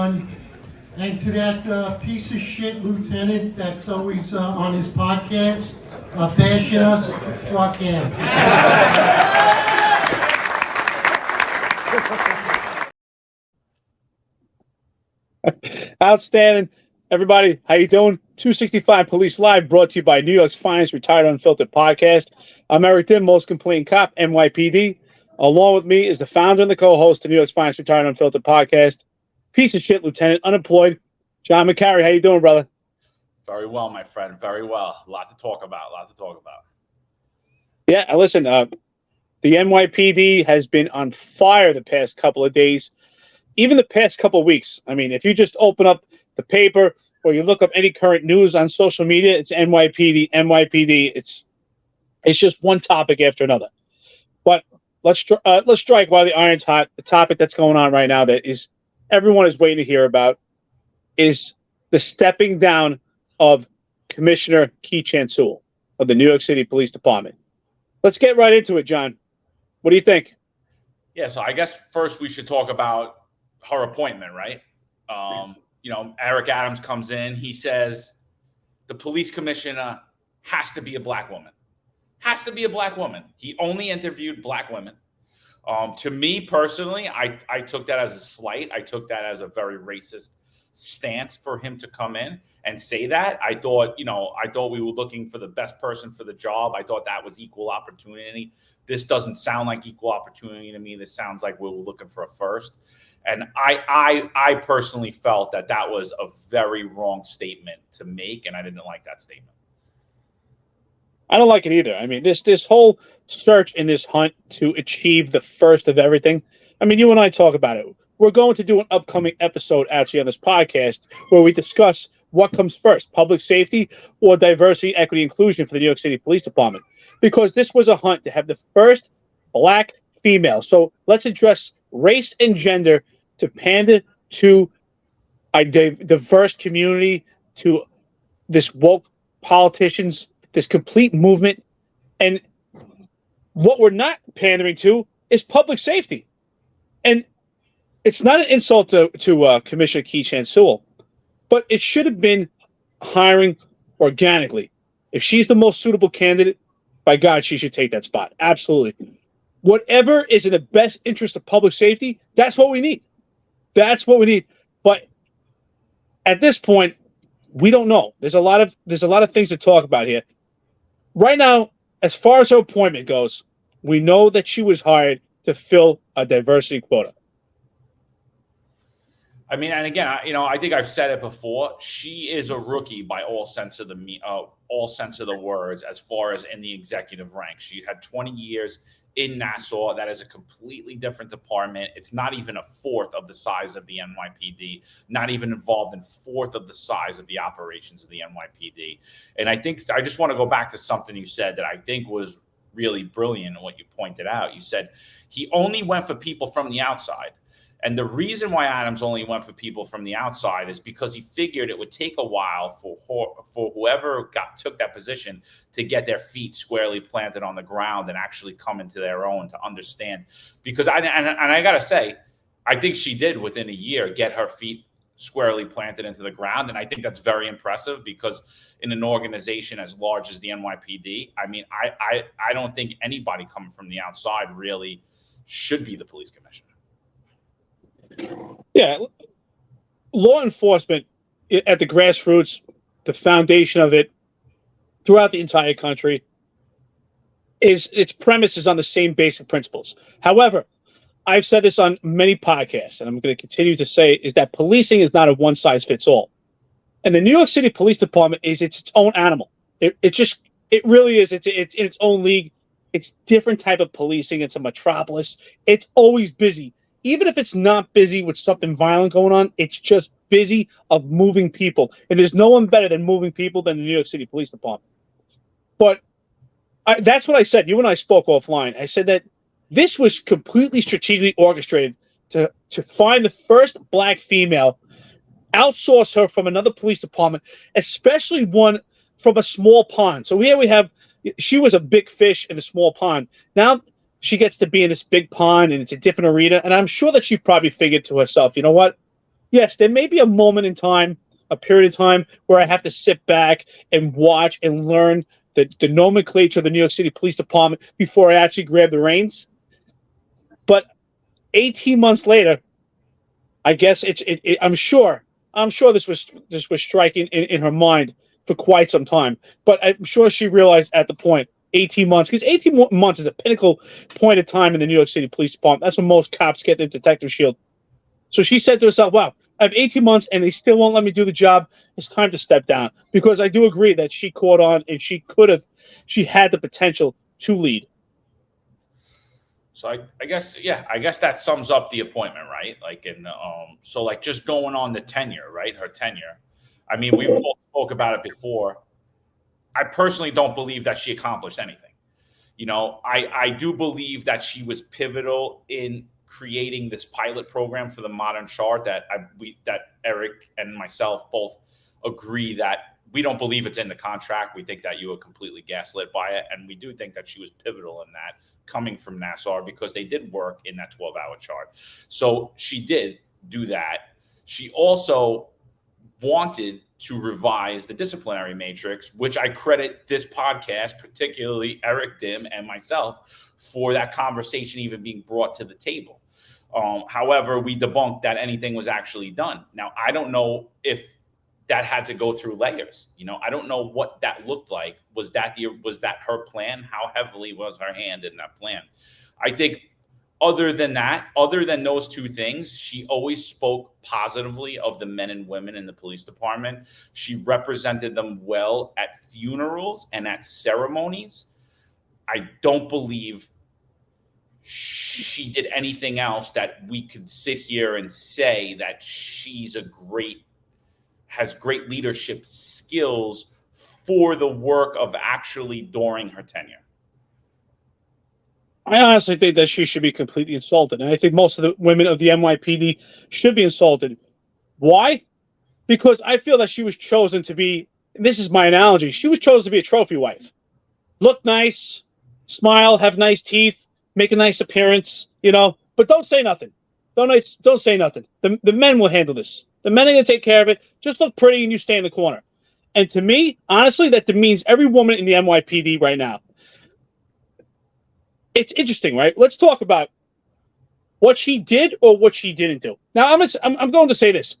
And to that piece of shit lieutenant that's always on his podcast, bashing us, fuck him. Outstanding. Everybody, how you doing? 265 Police Live, brought to you by New York's finest retired unfiltered podcast. I'm Eric Dim, most complete cop, NYPD. Along with me is the founder and the co-host of New York's finest retired unfiltered podcast, piece of shit lieutenant, unemployed, John McCarry. How you doing, brother? Very well, my friend. Very well. A lot to talk about. Yeah, listen, the NYPD has been on fire the past couple of days, even the past couple of weeks. I mean, if you just open up the paper or you look up any current news on social media, it's NYPD. It's just one topic after another. But let's strike while the iron's hot. The topic that's going on right now that is everyone is waiting to hear about is the stepping down of Commissioner Keechant Sewell of the New York City Police Department. Let's get right into it, John. What do you think? Yeah, so I guess first we should talk about her appointment, right? Eric Adams comes in. He says the police commissioner has to be a black woman. He only interviewed black women. To me personally, I took that as a slight. I took that as a very racist stance for him to come in and say that. I thought we were looking for the best person for the job. I thought that was equal opportunity. This doesn't sound like equal opportunity to me. This sounds like we were looking for a first. And I personally felt that was a very wrong statement to make, and I didn't like that statement. I don't like it either. I mean, this whole search and this hunt to achieve the first of everything. I mean, you and I talk about it. We're going to do an upcoming episode actually on this podcast where we discuss what comes first, public safety or diversity, equity, inclusion for the New York City Police Department. Because this was a hunt to have the first black female. So let's address race and gender to pander to a diverse community, to this woke politicians, this complete movement. And what we're not pandering to is public safety. And it's not an insult to Commissioner Keechant Sewell, but it should have been hiring organically. If she's the most suitable candidate, by God, she should take that spot. Absolutely. Whatever is in the best interest of public safety, that's what we need. But at this point, we don't know. There's a lot of things to talk about here. Right now, as far as her appointment goes, we know that she was hired to fill a diversity quota. I mean, and again, I think I've said it before. She is a rookie by all sense of the words, as far as in the executive ranks. She had 20 years in Nassau. That is a completely different department. It's not even a fourth of the size of the NYPD, not even involved in fourth of the size of the operations of the NYPD. And I think I just want to go back to something you said that I think was really brilliant in what you pointed out. You said he only went for people from the outside. And the reason why Adams only went for people from the outside is because he figured it would take a while for whoever took that position to get their feet squarely planted on the ground and actually come into their own to understand. Because I got to say, I think she did within a year get her feet squarely planted into the ground. And I think that's very impressive because in an organization as large as the NYPD, I mean, I don't think anybody coming from the outside really should be the police commissioner. Yeah, law enforcement at the grassroots, the foundation of it throughout the entire country, its premise is on the same basic principles. However, I've said this on many podcasts, and I'm going to continue to say, is that policing is not a one-size-fits-all. And the New York City Police Department is its own animal. It really is. It's in its own league. It's different type of policing. It's a metropolis. It's always busy. Even if it's not busy with something violent going on, it's just busy of moving people. And there's no one better than moving people than the New York City Police Department. But that's what I said. You and I spoke offline. I said that this was completely strategically orchestrated to find the first black female, outsource her from another police department, especially one from a small pond. So here we have, she was a big fish in a small pond. Now she gets to be in this big pond and it's a different arena. And I'm sure that she probably figured to herself, you know what? yes, there may be a moment in time, a period of time where I have to sit back and watch and learn the nomenclature of the New York City Police Department before I actually grab the reins. But 18 months later, I guess I'm sure this was striking in her mind for quite some time. But I'm sure she realized at the point 18 months, because 18 months is a pinnacle point of time in the New York City Police Department. That's when most cops get their detective shield. So she said to herself, "Wow, I have 18 months and they still won't let me do the job. It's time to step down." Because I do agree that she caught on and she had the potential to lead. So I guess, yeah, I guess that sums up the appointment, right? Like, so like just going on the tenure, right? Her tenure. I mean, we've both spoke about it before. I personally don't believe that she accomplished anything. I do believe that she was pivotal in creating this pilot program for the modern chart that Eric and myself both agree that we don't believe it's in the contract. We think that you were completely gaslit by it. And we do think that she was pivotal in that, coming from Nassau, because they did work in that 12-hour chart. So she did do that. She also wanted to revise the disciplinary matrix, which I credit this podcast, particularly Eric Dim and myself, for that conversation even being brought to the table. However, we debunked that anything was actually done. Now, I don't know if that had to go through layers. I don't know what that looked like. Was that her plan? How heavily was her hand in that plan? I think other than those two things, she always spoke positively of the men and women in the police department. She represented them well at funerals and at ceremonies. I don't believe she did anything else that we could sit here and say that she's has great leadership skills for the work of actually during her tenure. I honestly think that she should be completely insulted. And I think most of the women of the NYPD should be insulted. Why? Because I feel that she was chosen to be, this is my analogy, she was chosen to be a trophy wife. Look nice, smile, have nice teeth, make a nice appearance, but don't say nothing. Don't say nothing. The men will handle this. The men are going to take care of it. Just look pretty and you stay in the corner. And to me, honestly, that demeans every woman in the NYPD right now. It's interesting, right? Let's talk about what she did or what she didn't do. Now, I'm going to say this.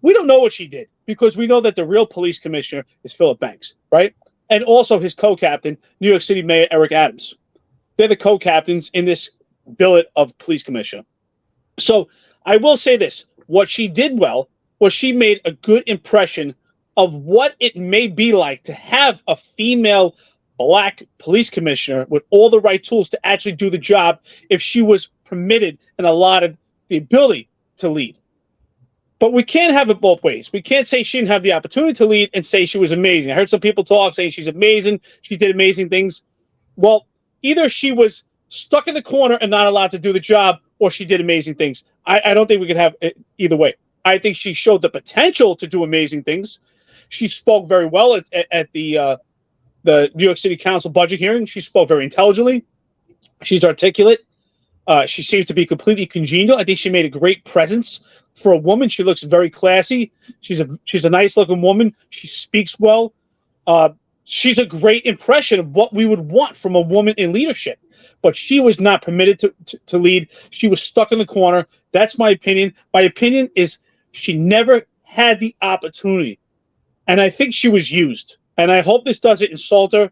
We don't know what she did because we know that the real police commissioner is Philip Banks, right? And also his co-captain, New York City Mayor Eric Adams. They're the co-captains in this billet of police commissioner. So I will say this. What she did well was she made a good impression of what it may be like to have a female Black police commissioner with all the right tools to actually do the job if she was permitted and allotted the ability to lead. But we can't have it both ways. We can't say she didn't have the opportunity to lead and say she was amazing. I heard some people talk saying she's amazing, she did amazing things. Well, either she was stuck in the corner and not allowed to do the job, or she did amazing things. I don't think we could have it either way. I think she showed the potential to do amazing things. She spoke very well at the New York City Council budget hearing. She spoke very intelligently. She's articulate. She seems to be completely congenial. I think she made a great presence for a woman. She looks very classy. She's a nice looking woman. She speaks well. She's a great impression of what we would want from a woman in leadership. But she was not permitted to lead. She was stuck in the corner. That's my opinion. My opinion is she never had the opportunity. And I think she was used. And I hope this doesn't insult her.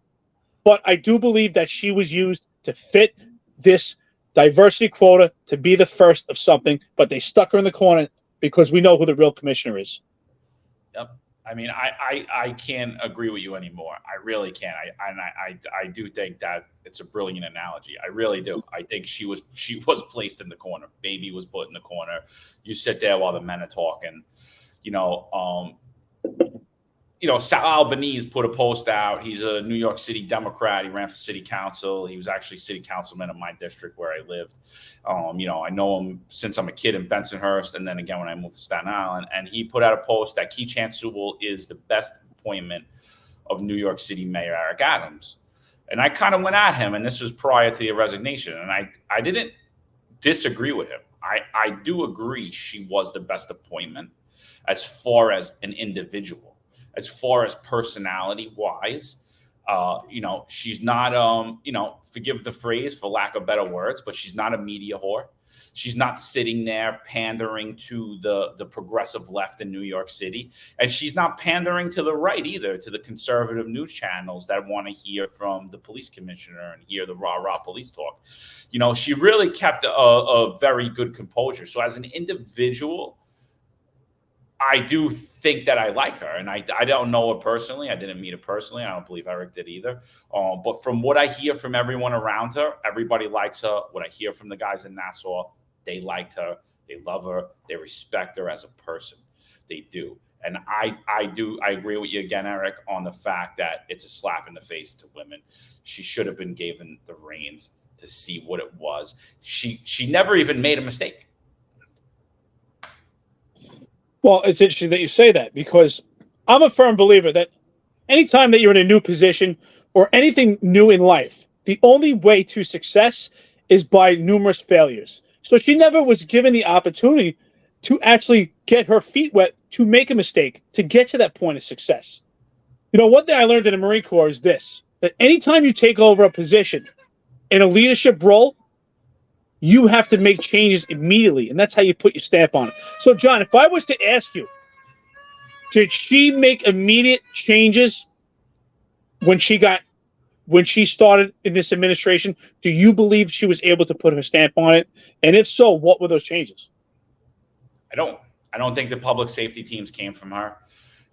But I do believe that she was used to fit this diversity quota to be the first of something. But they stuck her in the corner because we know who the real commissioner is. Yep. I mean, I can't agree with you anymore. I really can't. I do think that it's a brilliant analogy. I really do. I think she was placed in the corner. Baby was put in the corner. You sit there while the men are talking. Sal Albanese put a post out. He's a New York City Democrat. He ran for city council. He was actually city councilman in my district where I lived. I know him since I'm a kid in Bensonhurst, and then again when I moved to Staten Island. And he put out a post that Keechant Sewell is the best appointment of New York City Mayor Eric Adams. And I kind of went at him, and this was prior to the resignation. And I didn't disagree with him. I do agree she was the best appointment. as far as an individual, as far as personality wise. She's not, forgive the phrase for lack of better words, but she's not a media whore. She's not sitting there pandering to the progressive left in New York City. And she's not pandering to the right either, to the conservative news channels that want to hear from the police commissioner and hear the rah-rah police talk. She really kept a very good composure. So as an individual, I do think that I like her, and I don't know her personally. I didn't meet her personally. I don't believe Eric did either. But from what I hear from everyone around her, everybody likes her. What I hear from the guys in Nassau, they liked her. They love her. They respect her as a person. They do. And I agree with you again, Eric, on the fact that it's a slap in the face to women. She should have been given the reins to see what it was. She never even made a mistake. Well, it's interesting that you say that, because I'm a firm believer that anytime that you're in a new position or anything new in life, the only way to success is by numerous failures. So she never was given the opportunity to actually get her feet wet, to make a mistake, to get to that point of success. One thing I learned in the Marine Corps is this, that anytime you take over a position in a leadership role, you have to make changes immediately, and that's how you put your stamp on it. So, John, if I was to ask you, did she make immediate changes when she started in this administration? Do you believe she was able to put her stamp on it? And if so, what were those changes? I don't think the public safety teams came from her.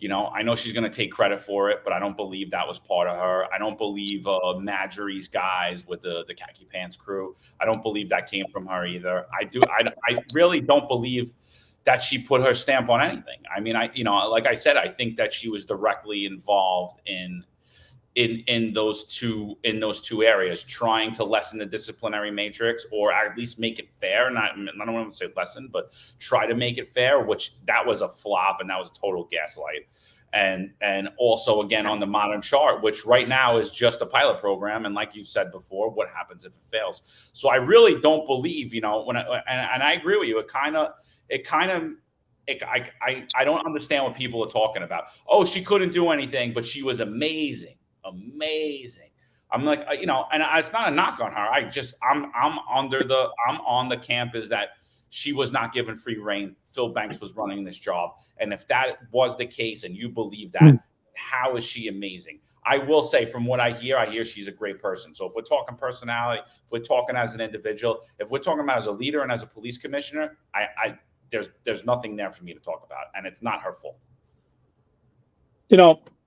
I know she's going to take credit for it, but I don't believe that was part of her. I don't believe Marjorie's guys with the khaki pants crew. I don't believe that came from her either. I really don't believe that she put her stamp on anything. I mean, like I said, I think that she was directly involved in those two areas, trying to lessen the disciplinary matrix, or at least make it fair. I don't want to say lessen, but try to make it fair, which that was a flop and that was a total gaslight. And also, again, on the modern chart, which right now is just a pilot program, and like you said before, what happens if it fails? So I really don't believe, and I agree with you. I don't understand what people are talking about. Oh, she couldn't do anything, but she was amazing. I'm like, and it's not a knock on her. I'm on the camp is that she was not given free rein. Phil Banks was running this job. And if that was the case and you believe that, how is she amazing? I will say, from what I hear she's a great person. So if we're talking personality, if we're talking as an individual, if we're talking about as a leader and as a police commissioner, there's nothing there for me to talk about, and it's not her fault.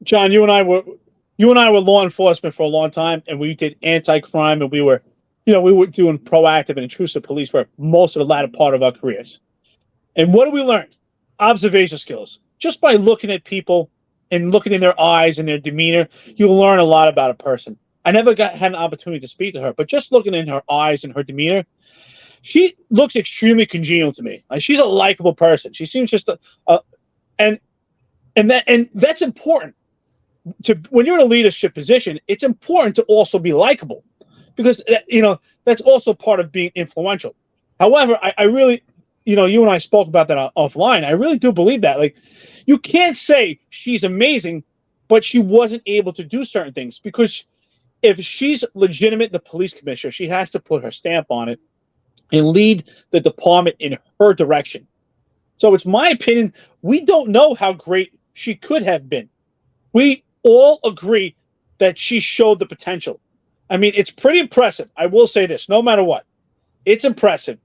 John, you and I were law enforcement for a long time, and we did anti-crime, and we were doing proactive and intrusive police work most of the latter part of our careers. And what do we learn? Observation skills. Just by looking at people and looking in their eyes and their demeanor, you'll learn a lot about a person. I never had an opportunity to speak to her, but just looking in her eyes and her demeanor, she looks extremely congenial to me. Like, she's a likable person. She seems just and that's important. When you're in a leadership position, it's important to also be likable, because that's also part of being influential. However, I really, you and I spoke about that offline. I really do believe that. Like, you can't say she's amazing, but she wasn't able to do certain things, because if she's legitimate, the police commissioner, she has to put her stamp on it and lead the department in her direction. So it's my opinion, we don't know how great she could have been. We all agree that she showed the potential. I mean, it's pretty impressive. I will say this, no matter what, it's impressive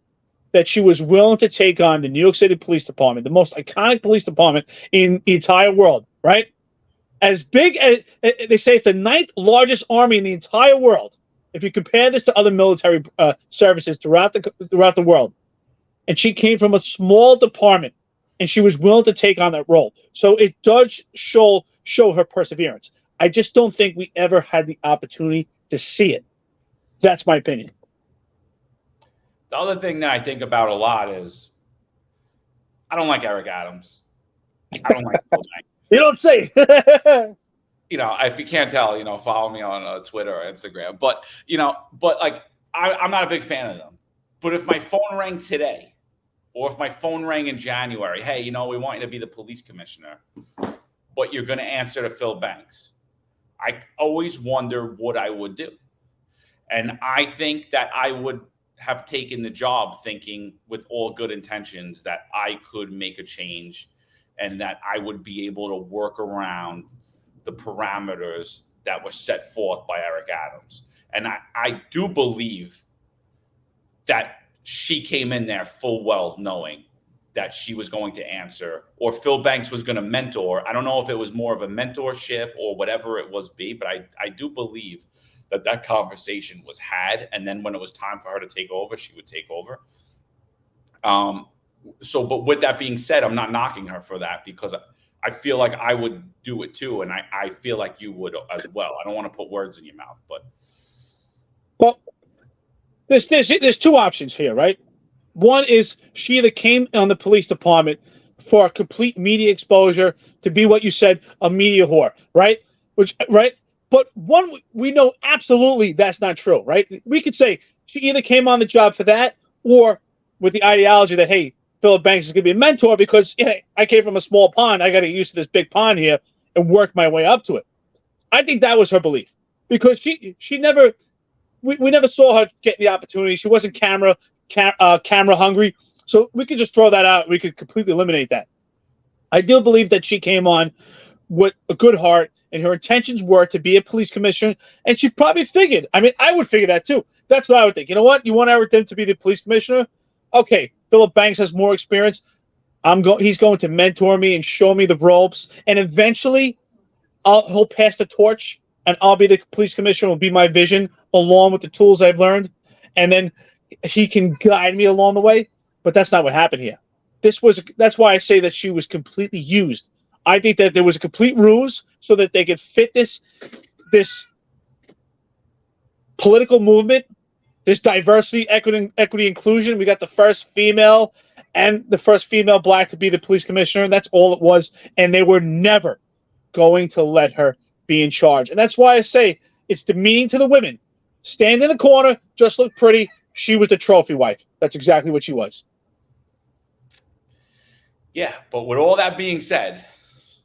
that she was willing to take on the New York City Police Department, the most iconic police department in the entire world, right? As big as, they say, it's the 9th largest army in the entire world, if you compare this to other military services throughout the world. And she came from a small department, and she was willing to take on that role. So it does show her perseverance. I just don't think we ever had the opportunity to see it. That's my opinion. The other thing that I think about a lot is I don't like Eric Adams. I don't like Phil Banks. You don't say. If you can't tell, follow me on Twitter or Instagram. But like, I'm not a big fan of them. But if my phone rang today, or if my phone rang in January, hey, you know, we want you to be the police commissioner, but you're going to answer to Phil Banks, I always wonder what I would do. And I think that I would have taken the job thinking with all good intentions that I could make a change and that I would be able to work around the parameters that were set forth by Eric Adams. And I do believe that she came in there full well knowing that she was going to answer, or Phil Banks was going to mentor. I don't know if it was more of a mentorship or whatever it was but I do believe that conversation was had. And then when it was time for her to take over, she would take over. But with that being said, I'm not knocking her for that, because I feel like I would do it too. And I feel like you would as well. I don't want to put words in your mouth, but. Well, there's two options here, right? One is she either came on the police department for a complete media exposure to be what you said, a media whore, right? But one, we know absolutely that's not true, right? We could say she either came on the job for that, or with the ideology that, hey, Philip Banks is going to be a mentor because I came from a small pond. I got to get used to this big pond here and work my way up to it. I think that was her belief, because she never, we never saw her get the opportunity. She wasn't camera hungry. So we could just throw that out. We could completely eliminate that. I do believe that she came on with a good heart, and her intentions were to be a police commissioner. And she probably figured, I mean, I would figure that too. That's what I would think. You know what? You want Eric to be the police commissioner? Okay, Philip Banks has more experience. He's going to mentor me and show me the ropes. And eventually, he'll pass the torch, and I'll be the police commissioner. Will be my vision, along with the tools I've learned. And then he can guide me along the way. But that's not what happened here. That's why I say that she was completely used. I think that there was a complete ruse so that they could fit this political movement, this diversity, equity, inclusion. We got the first female and the first female black to be the police commissioner. And that's all it was. And they were never going to let her be in charge. And that's why I say it's demeaning to the women. Stand in the corner, just look pretty. She was the trophy wife. That's exactly what she was. Yeah, but with all that being said,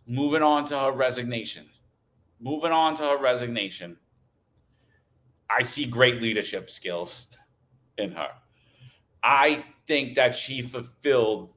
moving on to her resignation. I see great leadership skills in her. I think that she fulfilled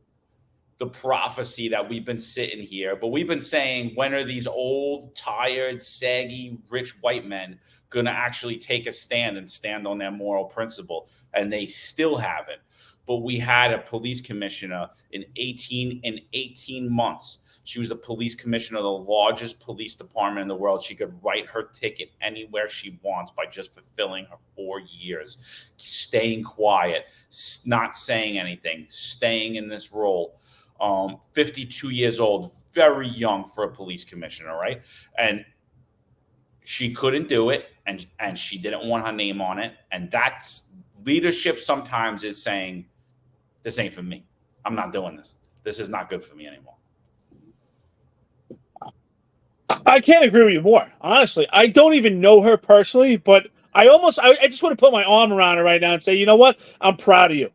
the prophecy that we've been sitting here, but we've been saying, when are these old, tired, saggy, rich white men going to actually take a stand and stand on their moral principle? And they still haven't. But we had a police commissioner in 18 months. She was the police commissioner of the largest police department in the world. She could write her ticket anywhere she wants by just fulfilling her 4 years, staying quiet, not saying anything, staying in this role. 52 years old, very young for a police commissioner, right? And she couldn't do it, and she didn't want her name on it. And that's leadership. Sometimes is saying, this ain't for me. I'm not doing this. This is not good for me anymore. I can't agree with you more. Honestly, I don't even know her personally, but I just want to put my arm around her right now and say, you know what? I'm proud of you,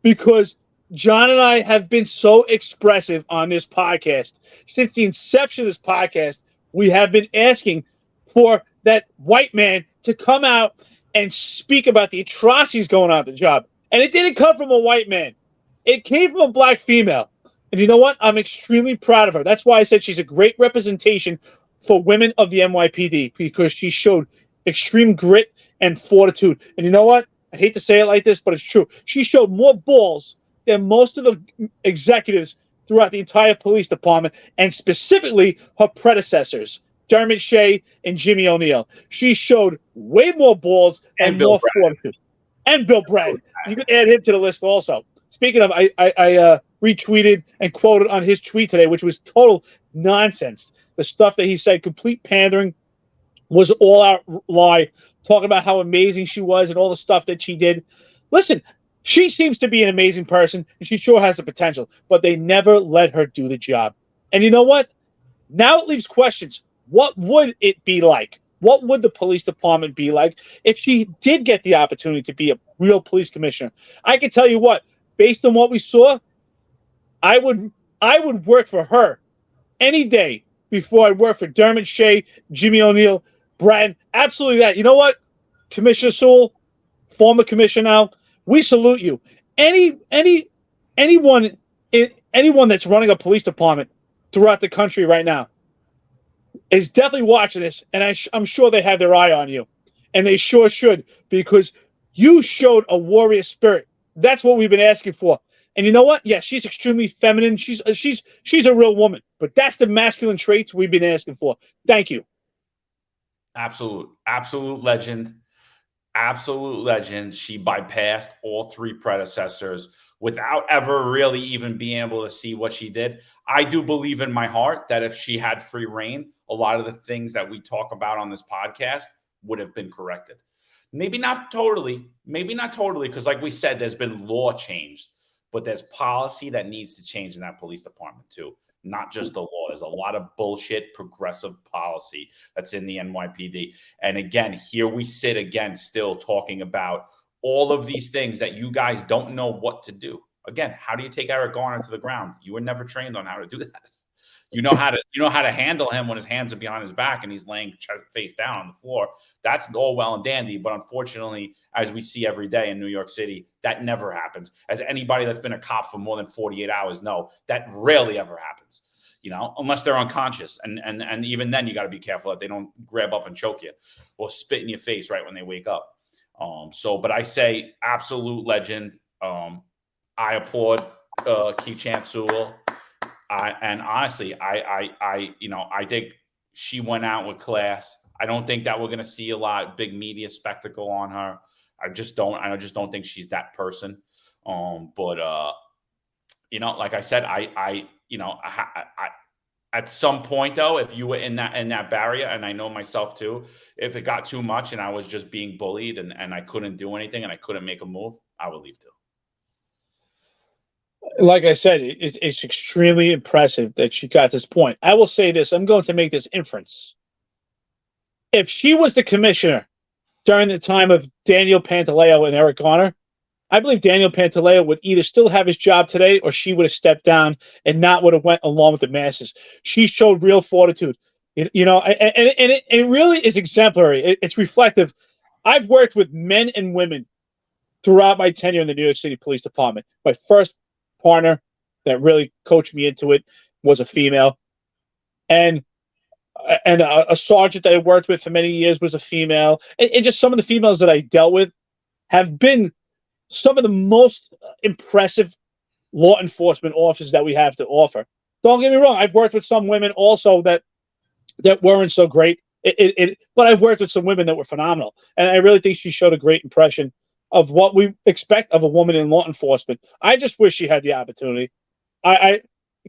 because John and I have been so expressive on this podcast. Since the inception of this podcast, we have been asking for that white man to come out and speak about the atrocities going on at the job. And it didn't come from a white man. It came from a black female. And you know what? I'm extremely proud of her. That's why I said she's a great representation for women of the NYPD, because she showed extreme grit and fortitude. And you know what? I hate to say it like this, but it's true. She showed more balls than most of the executives throughout the entire police department, and specifically her predecessors, Dermot Shea and Jimmy O'Neill. She showed way more balls and more fortitude. And Bill Bragg. You can add him to the list also. Speaking of, I retweeted and quoted on his tweet today, which was total nonsense. The stuff that he said, complete pandering, was all out lie, talking about how amazing she was and all the stuff that she did. Listen, she seems to be an amazing person, and she sure has the potential, but they never let her do the job. And you know what? Now it leaves questions. What would it be like? What would the police department be like if she did get the opportunity to be a real police commissioner? I can tell you what, based on what we saw, I would work for her any day before I work for Dermot Shea, Jimmy O'Neill, Brad. Absolutely that. You know what, Commissioner Sewell, former commissioner now, we salute you. Anyone that's running a police department throughout the country right now is definitely watching this, and I'm sure they have their eye on you, and they sure should, because you showed a warrior spirit. That's what we've been asking for. And you know what? Yeah, she's extremely feminine. She's a real woman, but that's the masculine traits we've been asking for. Thank you. Absolute legend. Absolute legend. She bypassed all three predecessors without ever really even being able to see what she did. I do believe in my heart that if she had free reign, a lot of the things that we talk about on this podcast would have been corrected. Maybe not totally, because like we said, there's been law changed, but there's policy that needs to change in that police department too. Not just the law. There's a lot of bullshit progressive policy that's in the NYPD. And again, here we sit again, still talking about all of these things that you guys don't know what to do. Again, how do you take Eric Garner to the ground? You were never trained on how to do that. You know how to handle him when his hands are behind his back and he's laying face down on the floor. That's all well and dandy, but unfortunately, as we see every day in New York City, that never happens. As anybody that's been a cop for more than 48 hours know, that rarely ever happens. Unless they're unconscious, and even then, you got to be careful that they don't grab up and choke you or spit in your face right when they wake up. But I say absolute legend. I applaud Keechant Sewell. And honestly, I think she went out with class. I don't think that we're going to see a lot big media spectacle on her. I just don't think she's that person. Like I said, I at some point though, if you were in that barrier, and I know myself too, if it got too much and I was just being bullied and I couldn't do anything and I couldn't make a move, I would leave too. Like I said, it's extremely impressive that she got this point. I will say this. I'm going to make this inference. If she was the commissioner during the time of Daniel Pantaleo and Eric Garner, I believe Daniel Pantaleo would either still have his job today or she would have stepped down and not would have went along with the masses. She showed real fortitude, and it really is exemplary. It's reflective. I've worked with men and women throughout my tenure in the New York City Police Department. My first partner that really coached me into it was a female, and a sergeant that I worked with for many years was a female, and just some of the females that I dealt with have been some of the most impressive law enforcement officers that we have to offer. Don't get me wrong, I've worked with some women also that weren't so great. But I've worked with some women that were phenomenal, and I really think she showed a great impression of what we expect of a woman in law enforcement. I just wish she had the opportunity. I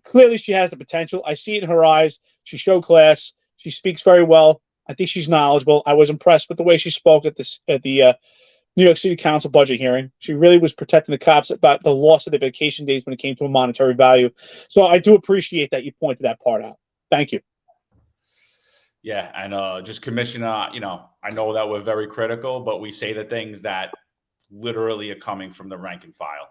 clearly she has the potential. I see it in her eyes. She showed class. She speaks very well. I think she's knowledgeable. I was impressed with the way she spoke at the New York City Council budget hearing. She really was protecting the cops about the loss of their vacation days when it came to a monetary value. So I do appreciate that you pointed that part out. Thank you. Yeah, and just Commissioner, I know that we're very critical, but we say the things that literally are coming from the rank and file.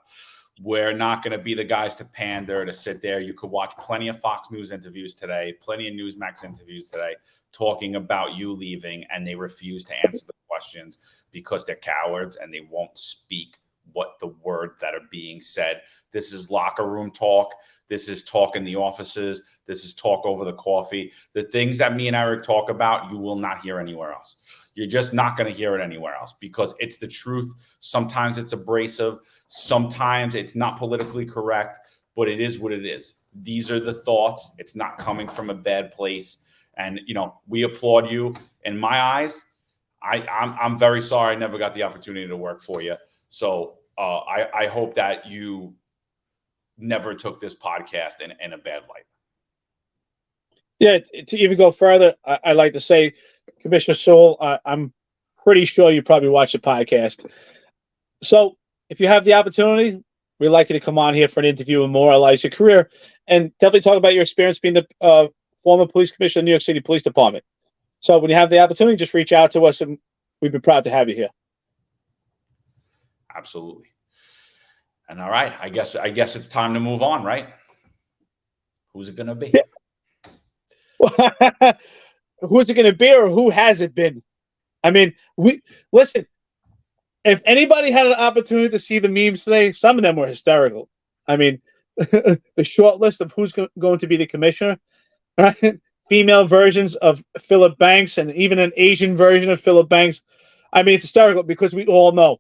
We're not going to be the guys to pander, to sit there. You could watch plenty of Fox News interviews today, plenty of Newsmax interviews today, talking about you leaving, and they refuse to answer the questions because they're cowards and they won't speak what the word that are being said. This is locker room talk. This is talk in the offices. This is talk over the coffee. The things that me and Eric talk about, you will not hear anywhere else. You're just not going to hear it anywhere else because it's the truth. Sometimes it's abrasive. Sometimes it's not politically correct, but it is what it is. These are the thoughts. It's not coming from a bad place. And, we applaud you. In my eyes, I'm very sorry I never got the opportunity to work for you. So I hope that you never took this podcast in a bad light. Yeah, to even go further, I like to say, Commissioner Sewell, I'm pretty sure you probably watch the podcast. So if you have the opportunity, we'd like you to come on here for an interview and memorialize your career and definitely talk about your experience being the former police commissioner of the New York City Police Department. So when you have the opportunity, just reach out to us and we'd be proud to have you here. Absolutely. And all right, I guess it's time to move on, right? Who's it going to be? Yeah. Who's it going to be, or who has it been? I mean, listen. If anybody had an opportunity to see the memes today, some of them were hysterical. I mean, the short list of who's going to be the commissioner, right? Female versions of Philip Banks and even an Asian version of Philip Banks. I mean, it's hysterical because we all know.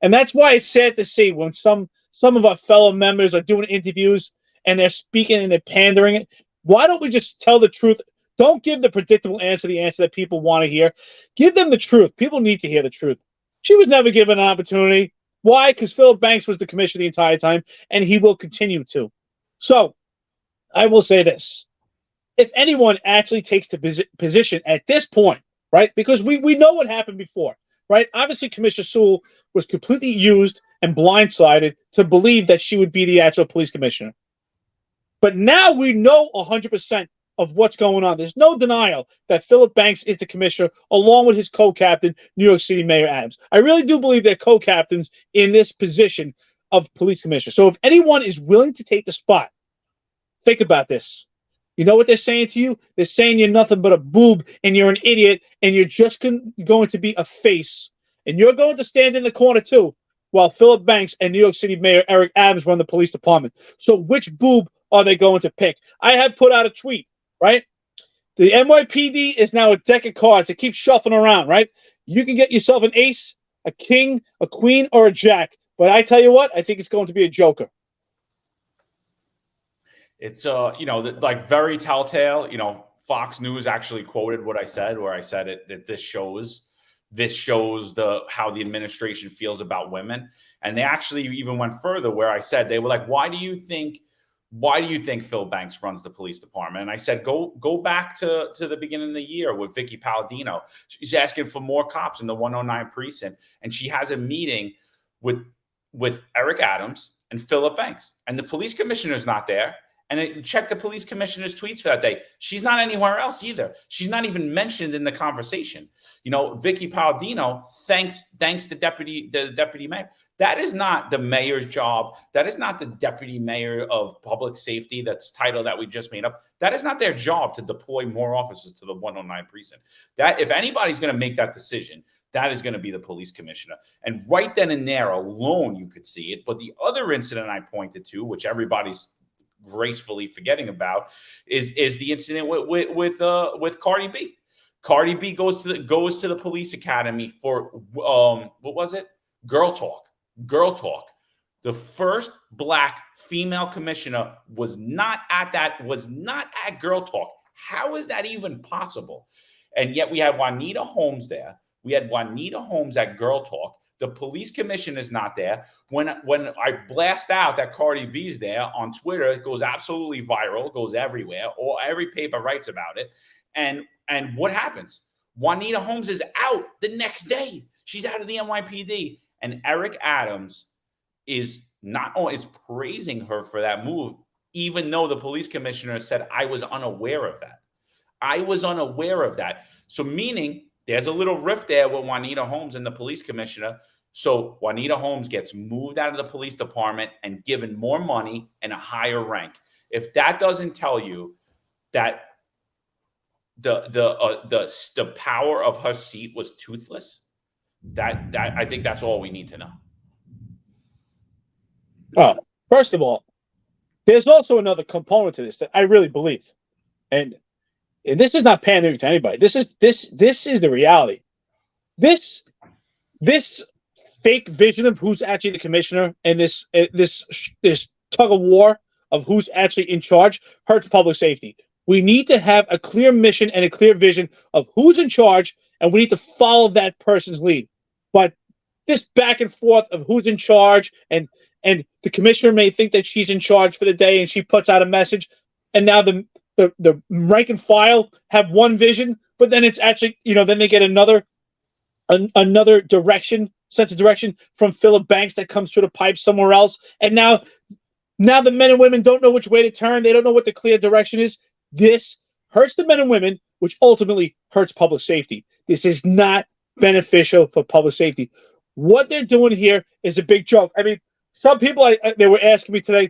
And that's why it's sad to see when some of our fellow members are doing interviews and they're speaking and they're pandering it. Why don't we just tell the truth? Don't give the predictable answer, the answer that people want to hear. Give them the truth. People need to hear the truth. She was never given an opportunity. Why? Because Philip Banks was the commissioner the entire time, and he will continue to. So, I will say this. If anyone actually takes the position at this point, right, because we know what happened before, right? Obviously, Commissioner Sewell was completely used and blindsided to believe that she would be the actual police commissioner. But now we know 100% of what's going on. There's no denial that Philip Banks is the commissioner, along with his co-captain, New York City Mayor Adams. I really do believe they're co-captains in this position of police commissioner. So if anyone is willing to take the spot, think about this. You know what they're saying to you? They're saying you're nothing but a boob and you're an idiot and you're just going to be a face. And you're going to stand in the corner too, while Philip Banks and New York City Mayor Eric Adams run the police department. So which boob are they going to pick? I have put out a tweet. Right? The NYPD is now a deck of cards. It keeps shuffling around, right? You can get yourself an ace, a king, a queen, or a jack. But I tell you what, I think it's going to be a joker. It's, like very telltale. Fox News actually quoted what I said, where I said that this shows how the administration feels about women. And they actually even went further, where I said, they were like, why do you think Phil Banks runs the police department? And I said, go back to the beginning of the year with Vicky Palladino. She's asking for more cops in the 109 precinct. And she has a meeting with Eric Adams and Philip Banks. And the police commissioner's not there. And check the police commissioner's tweets for that day. She's not anywhere else either. She's not even mentioned in the conversation. Vicky Palladino thanks the deputy mayor. That is not the mayor's job. That is not the deputy mayor of public safety. That's title that we just made up. That is not their job to deploy more officers to the 109 precinct. That, if anybody's going to make that decision, that is going to be the police commissioner. And right then and there alone, you could see it. But the other incident I pointed to, which everybody's gracefully forgetting about, is the incident with Cardi B. Cardi B goes to the police academy for what was it? Girl talk. The first black female commissioner was not at Girl Talk. How is that even possible? And yet we had Juanita Holmes there. We had Juanita Holmes at Girl Talk. The police commissioner is not there. When I blast out that Cardi B's there on Twitter, it goes absolutely viral, goes everywhere, or every paper writes about it. And what happens? Juanita Holmes is out the next day. She's out of the NYPD. And Eric Adams is praising her for that move, even though the police commissioner said, I was unaware of that. So meaning there's a little rift there with Juanita Holmes and the police commissioner. So Juanita Holmes gets moved out of the police department and given more money and a higher rank. If that doesn't tell you that the power of her seat was toothless, that I think that's all we need to know. Oh, first of all, there's also another component to this that I really believe, and this is not pandering to anybody. This is the reality. This fake vision of who's actually the commissioner and this tug of war of who's actually in charge hurts public safety. We need to have a clear mission and a clear vision of who's in charge, and we need to follow that person's lead. But this back and forth of who's in charge, and the commissioner may think that she's in charge for the day, and she puts out a message, and now the rank and file have one vision, but then it's actually, then they get another sense of direction from Philip Banks that comes through the pipe somewhere else, and now the men and women don't know which way to turn. They don't know what the clear direction is. This hurts the men and women, which ultimately hurts public safety. This is not beneficial for public safety. What they're doing here is a big joke. I mean, some people, they were asking me today,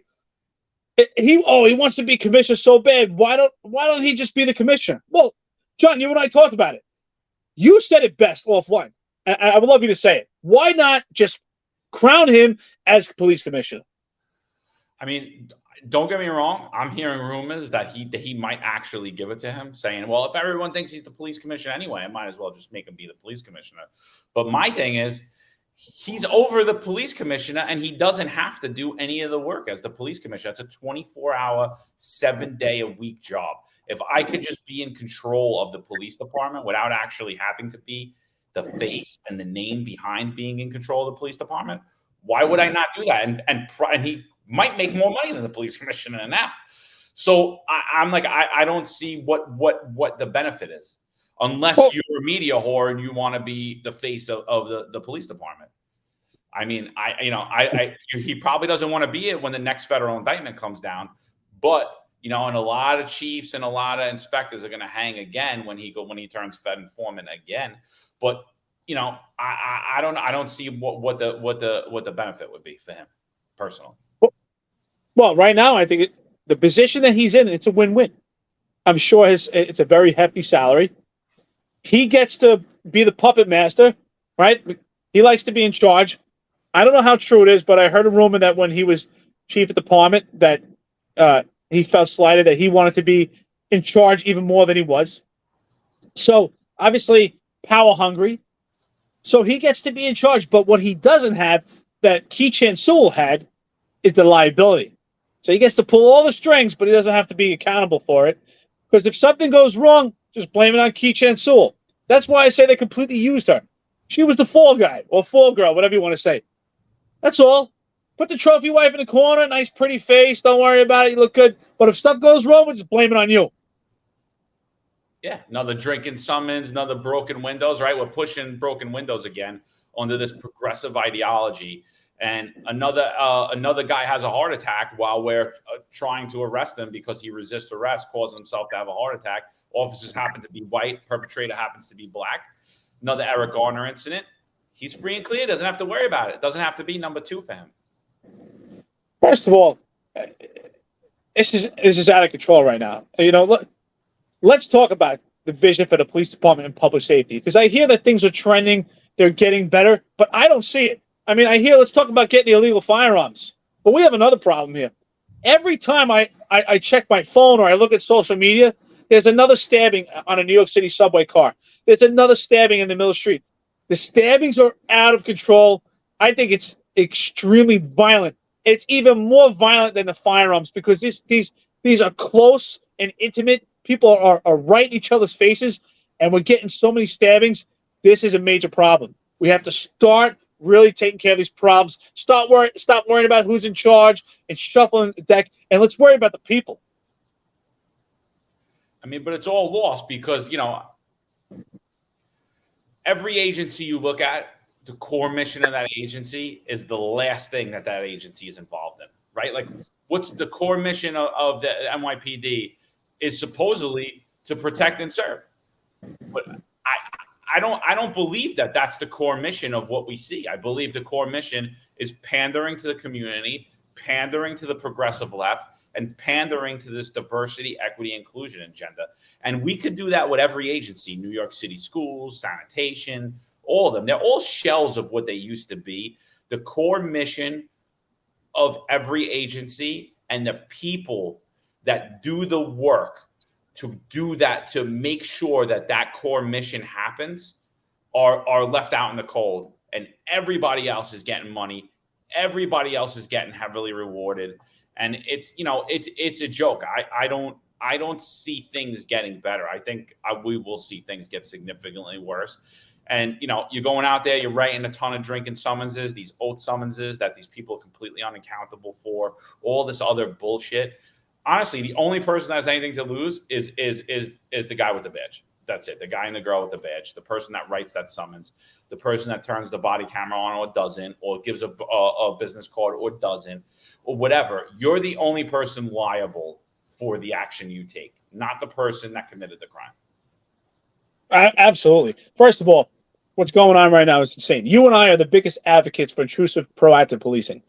He wants to be commissioner so bad. Why don't he just be the commissioner? Well, John, you and I talked about it. You said it best offline. I would love you to say it. Why not just crown him as police commissioner? I mean, don't get me wrong. I'm hearing rumors that he might actually give it to him, saying, "Well, if everyone thinks he's the police commissioner anyway, I might as well just make him be the police commissioner." But my thing is, he's over the police commissioner, and he doesn't have to do any of the work as the police commissioner. That's a 24-hour, 7-day-a-week job. If I could just be in control of the police department without actually having to be the face and the name behind being in control of the police department, why would I not do that? And he might make more money than the police commissioner now. So I'm like, I don't see what the benefit is, unless you're a media whore and you want to be the face of the police department. I mean, he probably doesn't want to be it when the next federal indictment comes down, but and a lot of chiefs and a lot of inspectors are going to hang again when he turns Fed informant again. But I don't see what the benefit would be for him personally. Well, right now I think the position that he's in, it's a win-win. I'm sure it's a very hefty salary. He gets to be the puppet master, right? He likes to be in charge. I don't know how true it is, but I heard a rumor that when he was chief of department that he felt slighted, that he wanted to be in charge even more than he was. So obviously power hungry. So he gets to be in charge. But what he doesn't have that Keechant Sewell had is the liability. So he gets to pull all the strings, but he doesn't have to be accountable for it. Because if something goes wrong, just blame it on Keechant Sewell. That's why I say they completely used her. She was the fall guy or fall girl, whatever you want to say. That's all. Put the trophy wife in the corner, nice pretty face, don't worry about it, you look good. But if stuff goes wrong, we'll just blame it on you. Yeah, another drinking summons, another broken windows, right? We're pushing broken windows again under this progressive ideology. And another guy has a heart attack while we're trying to arrest him because he resists arrest, causing himself to have a heart attack. Officers happen to be white, perpetrator happens to be black. Another Eric Garner incident. He's free and clear, doesn't have to worry about it. Doesn't have to be number 2 for him. First of all, this is out of control right now. Let's talk about the vision for the police department and public safety, because I hear that things are trending, they're getting better, but I don't see it. I mean, I hear let's talk about getting the illegal firearms, but we have another problem here. Every time I check my phone or I look at social media, there's another stabbing on a New York City subway car. There's another stabbing in the middle of the street. The stabbings are out of control. I think it's extremely violent. It's even more violent than the firearms because these are close and intimate. People are right in each other's faces, and we're getting so many stabbings. This is a major problem. We have to start really taking care of these problems. Stop worrying about who's in charge and shuffling the deck, and let's worry about the people. I mean, but it's all lost because, every agency you look at, the core mission of that agency is the last thing that agency is involved in, right? Like, what's the core mission of the NYPD is supposedly to protect and serve. But I don't believe that that's the core mission of what we see. I believe the core mission is pandering to the community, pandering to the progressive left, and pandering to this diversity, equity, inclusion agenda. And we could do that with every agency, New York City schools, sanitation, all of them. They're all shells of what they used to be. The core mission of every agency and the people that do the work to do that, to make sure that core mission happens, are left out in the cold. And everybody else is getting money. Everybody else is getting heavily rewarded. And it's a joke. I don't see things getting better. I think we will see things get significantly worse. And, you're going out there, you're writing a ton of drinking summonses, these oath summonses that these people are completely unaccountable for, all this other bullshit. Honestly, the only person that has anything to lose is the guy with the badge. That's it. The guy and the girl with the badge, the person that writes that summons, the person that turns the body camera on or doesn't, or gives a business card or doesn't, or whatever. You're the only person liable for the action you take, not the person that committed the crime. Absolutely. First of all, what's going on right now is insane. You and I are the biggest advocates for intrusive, proactive policing.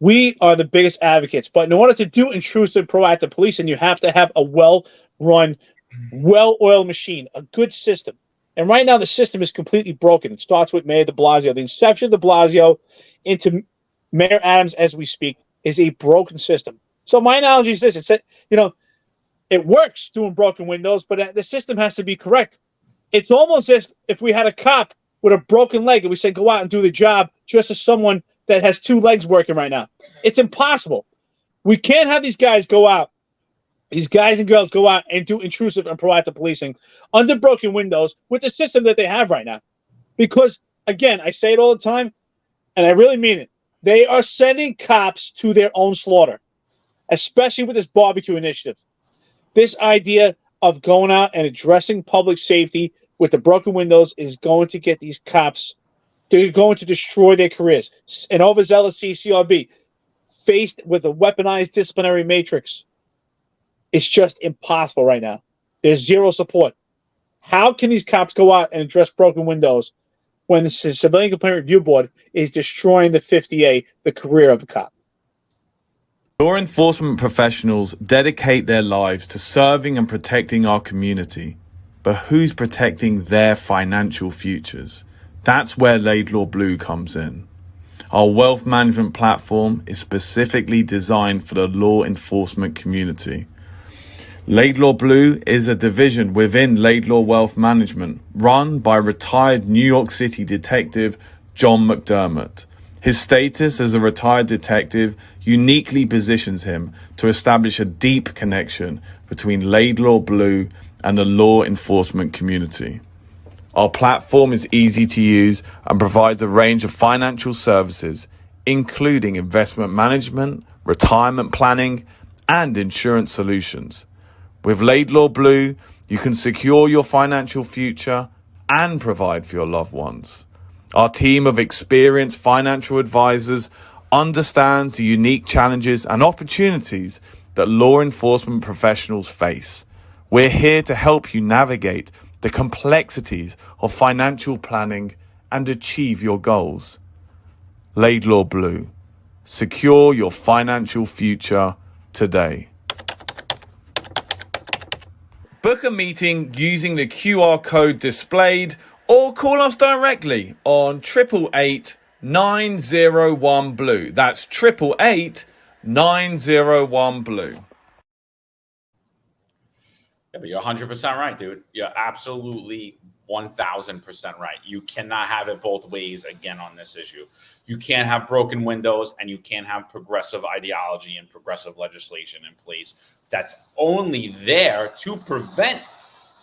We are the biggest advocates, but in order to do intrusive, proactive policing, you have to have a well-run, well-oiled machine, a good system. And right now, the system is completely broken. It starts with Mayor de Blasio. The inception of de Blasio into Mayor Adams, as we speak, is a broken system. So my analogy is this: it's that, it works doing broken windows, but the system has to be correct. It's almost as if we had a cop with a broken leg and we said, go out and do the job just as someone that has two legs working right now. It's impossible. We can't have these guys go out, these guys and girls go out and do intrusive and proactive policing under broken windows with the system that they have right now. Because, again, I say it all the time, and I really mean it. They are sending cops to their own slaughter, especially with this barbecue initiative. This idea of going out and addressing public safety with the broken windows is going to get these cops, they're going to destroy their careers. An overzealous CCRB faced with a weaponized disciplinary matrix, it's just impossible right now. There's zero support. How can these cops go out and address broken windows when the Civilian Complaint Review Board is destroying the 50A, the career of a cop? Law enforcement professionals dedicate their lives to serving and protecting our community. But who's protecting their financial futures? That's where Laidlaw Blue comes in. Our wealth management platform is specifically designed for the law enforcement community. Laidlaw Blue is a division within Laidlaw Wealth Management, run by retired New York City detective John McDermott. His status as a retired detective uniquely positions him to establish a deep connection between Laidlaw Blue and the law enforcement community. Our platform is easy to use and provides a range of financial services, including investment management, retirement planning, and insurance solutions. With Laidlaw Blue, you can secure your financial future and provide for your loved ones. Our team of experienced financial advisors understands the unique challenges and opportunities that law enforcement professionals face. We're here to help you navigate the complexities of financial planning and achieve your goals. Laidlaw Blue. Secure your financial future today. Book a meeting using the QR code displayed or call us directly on 888-901-BLUE. That's 888-901-BLUE. Yeah, but you're 100% right, dude. You're absolutely 1,000% right. You cannot have it both ways again on this issue. You can't have broken windows and you can't have progressive ideology and progressive legislation in place that's only there to prevent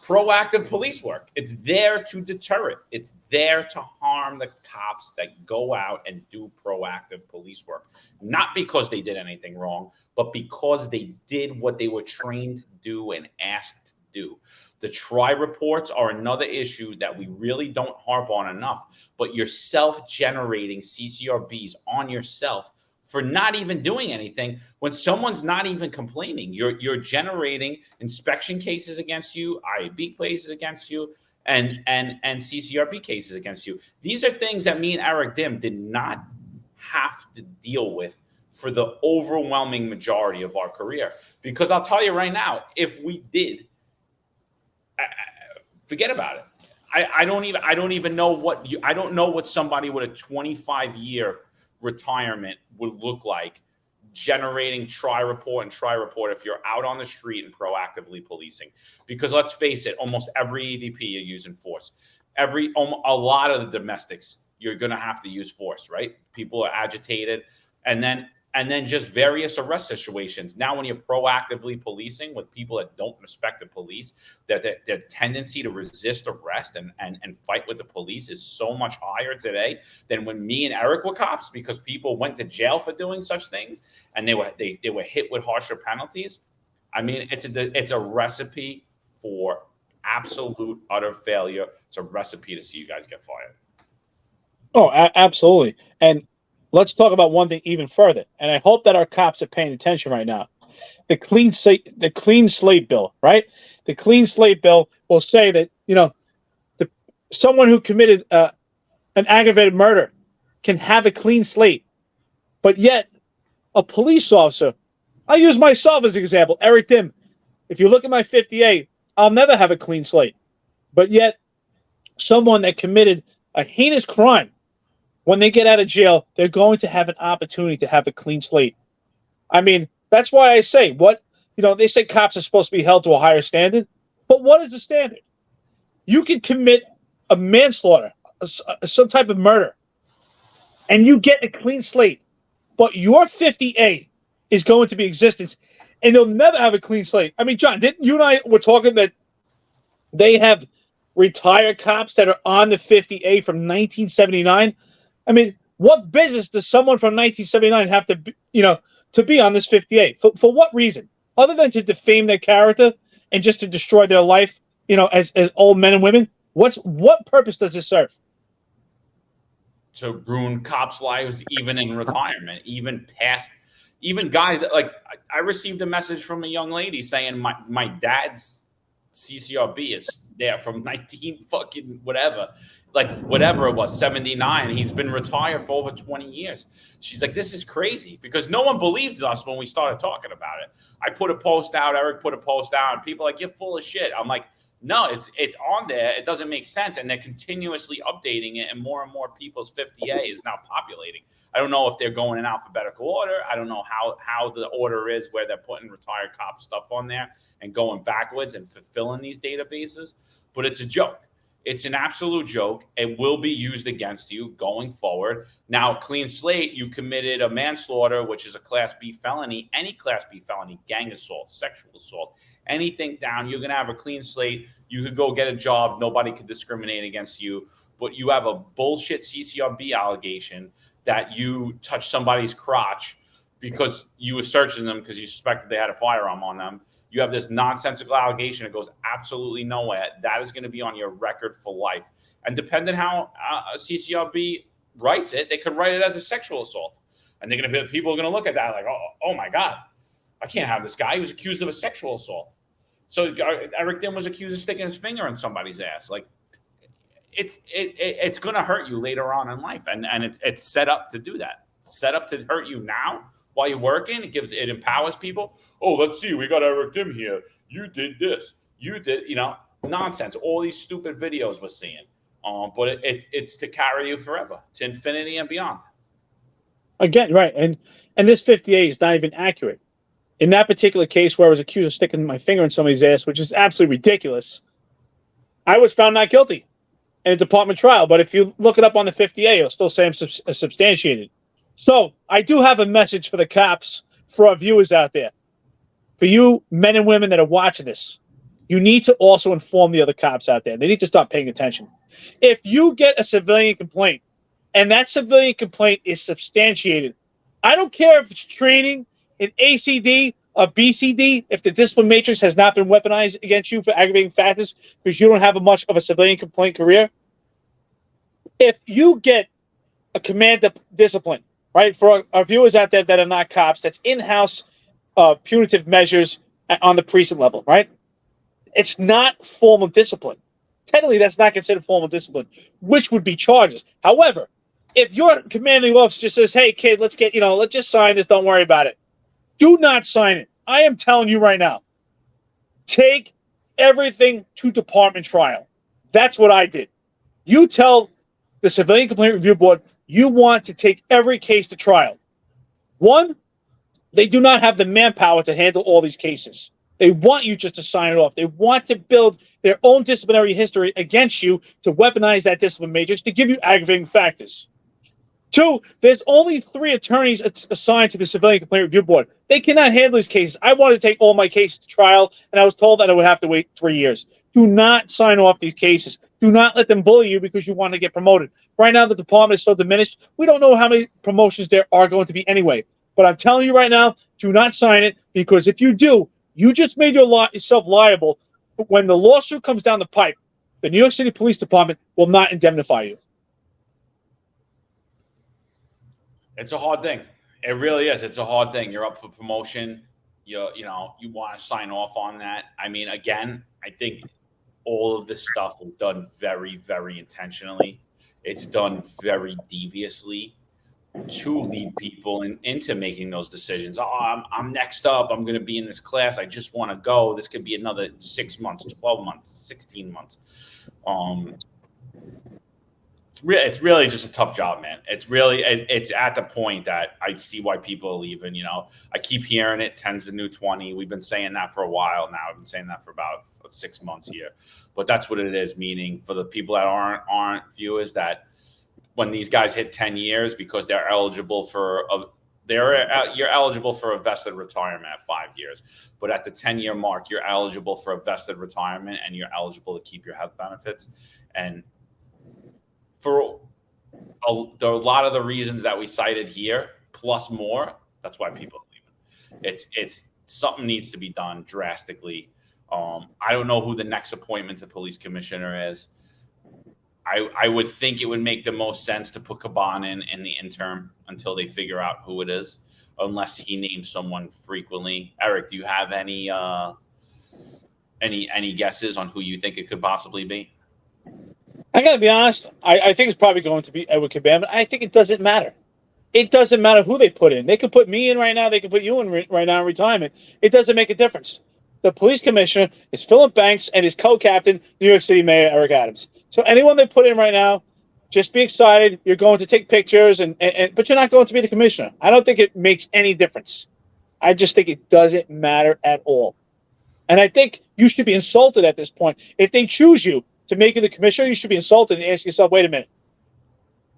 proactive police work. It's there to deter it. It's there to harm the cops that go out and do proactive police work. Not because they did anything wrong, but because they did what they were trained to do and asked to do. The try reports are another issue that we really don't harp on enough, but you're self-generating CCRBs on yourself for not even doing anything when someone's not even complaining. You're generating inspection cases against you, IAB cases against you, and CCRB cases against you. These are things that me and Eric Dim did not have to deal with for the overwhelming majority of our career. Because I'll tell you right now, if we did, forget about it. I don't even know I don't know what somebody with a 25-year retirement would look like generating try report if you're out on the street and proactively policing. Because let's face it, almost every EDP you use in force. A lot of the domestics, you're going to have to use force, right? People are agitated, and then just various arrest situations. Now, when you're proactively policing with people that don't respect the police, that their tendency to resist arrest and fight with the police is so much higher today than when me and Eric were cops, because people went to jail for doing such things and they were hit with harsher penalties. I mean, it's a recipe for absolute utter failure. It's a recipe to see you guys get fired. Oh, absolutely. And let's talk about one thing even further, and I hope that our cops are paying attention right now. The clean slate bill, right? The clean slate bill will say that someone who committed an aggravated murder can have a clean slate, but yet a police officer. I'll use myself as an example. Eric Dim. If you look at my 58, I'll never have a clean slate. But yet, someone that committed a heinous crime, when they get out of jail, they're going to have an opportunity to have a clean slate. I mean, that's why I say they say cops are supposed to be held to a higher standard. But what is the standard? You can commit a manslaughter, some type of murder, and you get a clean slate. But your 50A is going to be existence, and you'll never have a clean slate. I mean, John, didn't you and I were talking that they have retired cops that are on the 50A from 1979? I mean, what business does someone from 1979 have to be, to be on this 50A? For what reason? Other than to defame their character and just to destroy their life, as old men and women? What purpose does this serve? To ruin cops' lives, even in retirement, even guys that, like, I received a message from a young lady saying my dad's CCRB is there from 19 fucking whatever it was, 79. He's been retired for over 20 years. She's like, this is crazy, because no one believed us when we started talking about it. I put a post out, Eric put a post out, and people are like, you're full of shit. I'm like, no, it's on there. It doesn't make sense. And they're continuously updating it, and more people's 50A is now populating. I don't know if they're going in alphabetical order. I don't know how the order is where they're putting retired cop stuff on there and going backwards and fulfilling these databases. But it's a joke. It's an absolute joke. It will be used against you going forward. Now, clean slate, you committed a manslaughter, which is a Class B felony, any Class B felony, gang assault, sexual assault, anything down, you're going to have a clean slate. You could go get a job. Nobody could discriminate against you. But you have a bullshit CCRB allegation that you touched somebody's crotch because you were searching them because you suspected they had a firearm on them. You have this nonsensical allegation that goes absolutely nowhere. That is going to be on your record for life. And depending how CCRB writes it, they could write it as a sexual assault. And they're going to be, people are going to look at that like, oh my God, I can't have this guy. He was accused of a sexual assault. So Eric Dim was accused of sticking his finger in somebody's ass. Like, it's going to hurt you later on in life. And it's set up to do that. It's set up to hurt you now while you're working. It empowers people. Oh, let's see. We got Eric Dim here. You did this. You did, nonsense. All these stupid videos we're seeing. But it's to carry you forever, to infinity and beyond. Again, right. And this 50A is not even accurate. In that particular case where I was accused of sticking my finger in somebody's ass, which is absolutely ridiculous, I was found not guilty in a department trial. But if you look it up on the 50A, it'll still say I'm substantiated. So I do have a message for the cops, for our viewers out there. For you men and women that are watching this, you need to also inform the other cops out there. They need to start paying attention. If you get a civilian complaint and that civilian complaint is substantiated, I don't care if it's training in ACD or BCD, if the discipline matrix has not been weaponized against you for aggravating factors because you don't have much of a civilian complaint career. If you get a command discipline, right, for our viewers out there that are not cops, that's in-house punitive measures on the precinct level, right? It's not formal discipline. Technically, that's not considered formal discipline, which would be charges. However, if your commanding officer just says, hey, kid, let's just sign this, don't worry about it. Do not sign it. I am telling you right now, take everything to department trial. That's what I did. You tell the Civilian Complaint Review Board you want to take every case to trial. One, they do not have the manpower to handle all these cases. They want you just to sign it off. They want to build their own disciplinary history against you to weaponize that discipline matrix to give you aggravating factors. Two, there's only 3 attorneys assigned to the Civilian Complaint Review Board. They cannot handle these cases. I wanted to take all my cases to trial, and I was told that I would have to wait 3 years. Do not sign off these cases. Do not let them bully you because you want to get promoted. Right now, the department is so diminished, we don't know how many promotions there are going to be anyway. But I'm telling you right now, do not sign it, because if you do, you just made yourself liable. When the lawsuit comes down the pipe, the New York City Police Department will not indemnify you. It's a hard thing. It really is. It's a hard thing. You're up for promotion. You want to sign off on that. I mean, again, I think all of this stuff was done very, very intentionally. It's done very deviously. to lead people into making those decisions. Oh, I'm next up. I'm going to be in this class. I just want to go. This could be another 6 months, 12 months, 16 months. It's really just a tough job, man. It's at the point that I see why people are leaving. I keep hearing it. 10's the new 20. We've been saying that for a while now. I've been saying that for about 6 months here, but that's what it is. Meaning for the people that aren't viewers, that when these guys hit 10 years, because they're eligible for you're eligible for a vested retirement at 5 years, but at the 10-year mark, you're eligible for a vested retirement and you're eligible to keep your health benefits. And for a lot of the reasons that we cited here, plus more, that's why people are leaving. It's something needs to be done drastically. I don't know who the next appointment to police commissioner is. I would think it would make the most sense to put Caban in the interim until they figure out who it is, unless he names someone frequently. Eric, do you have any guesses on who you think it could possibly be? I got to be honest. I think it's probably going to be Edward Caban, but I think it doesn't matter. It doesn't matter who they put in. They could put me in right now. They could put you in right now in retirement. It doesn't make a difference. The police commissioner is Philip Banks and his co-captain, New York City Mayor Eric Adams. So anyone they put in right now, just be excited. You're going to take pictures, but you're not going to be the commissioner. I don't think it makes any difference. I just think it doesn't matter at all. And I think you should be insulted at this point. If they choose you to make you the commissioner, you should be insulted and ask yourself, wait a minute.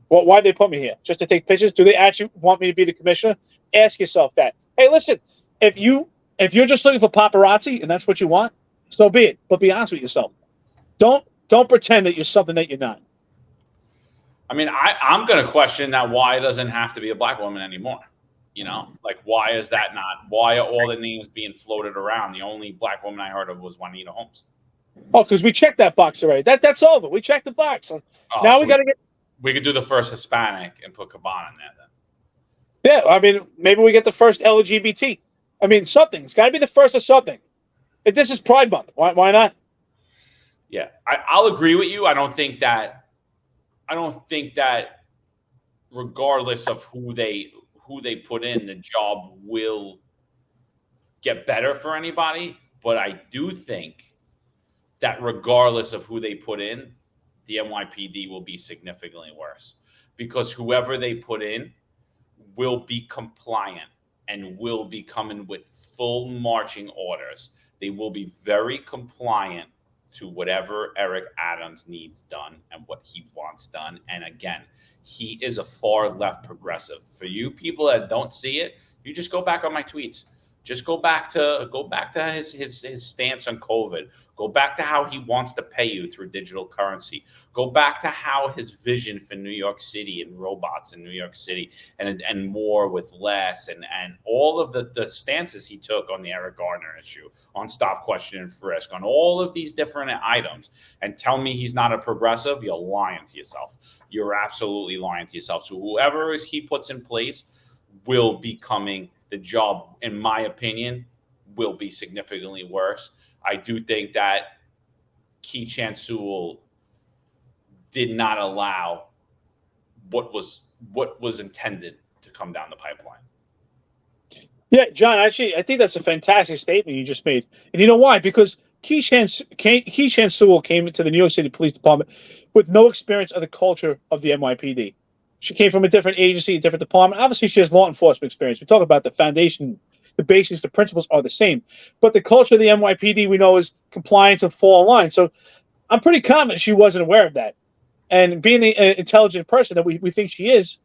Why did they put me here? Just to take pictures? Do they actually want me to be the commissioner? Ask yourself that. Hey, listen, if you're just looking for paparazzi and that's what you want, so be it. But be honest with yourself. Don't pretend that you're something that you're not. I mean, I'm going to question that why it doesn't have to be a black woman anymore. Like, why is that not? Why are all the names being floated around? The only black woman I heard of was Juanita Holmes. Oh, because we checked that box already. That's over. We checked the box. Now we got to get. We could do the first Hispanic and put Caban in there Yeah, then. I mean, maybe we get the first LGBT. I mean, something. It's got to be the first of something. If this is Pride Month, why not? Yeah, I'll agree with you. I don't think that regardless of who they put in, the job will get better for anybody. But I do think that regardless of who they put in, the NYPD will be significantly worse, because whoever they put in will be compliant and will be coming with full marching orders. They will be very compliant to whatever Eric Adams needs done and what he wants done. And again, he is a far left progressive. For you people that don't see it, you just go back on my tweets. Just go back to his stance on COVID. Go back to how he wants to pay you through digital currency. Go back to how his vision for New York City and robots in New York City and more with less and all of the stances he took on the Eric Garner issue, on stop, question, and frisk, on all of these different items, and tell me he's not a progressive, you're lying to yourself. You're absolutely lying to yourself. So whoever he puts in place will be coming. The job, in my opinion, will be significantly worse. I do think that Keechant Sewell did not allow what was intended to come down the pipeline. Yeah, John, actually, I think that's a fantastic statement you just made. And you know why? Because Keechant Sewell came into the New York City Police Department with no experience of the culture of the NYPD. She came from a different agency, a different department. Obviously, she has law enforcement experience. We talk about the foundation, the basics, the principles are the same. But the culture of the NYPD, we know, is compliance and fall in line. So I'm pretty confident she wasn't aware of that. And being the intelligent person that we think she is,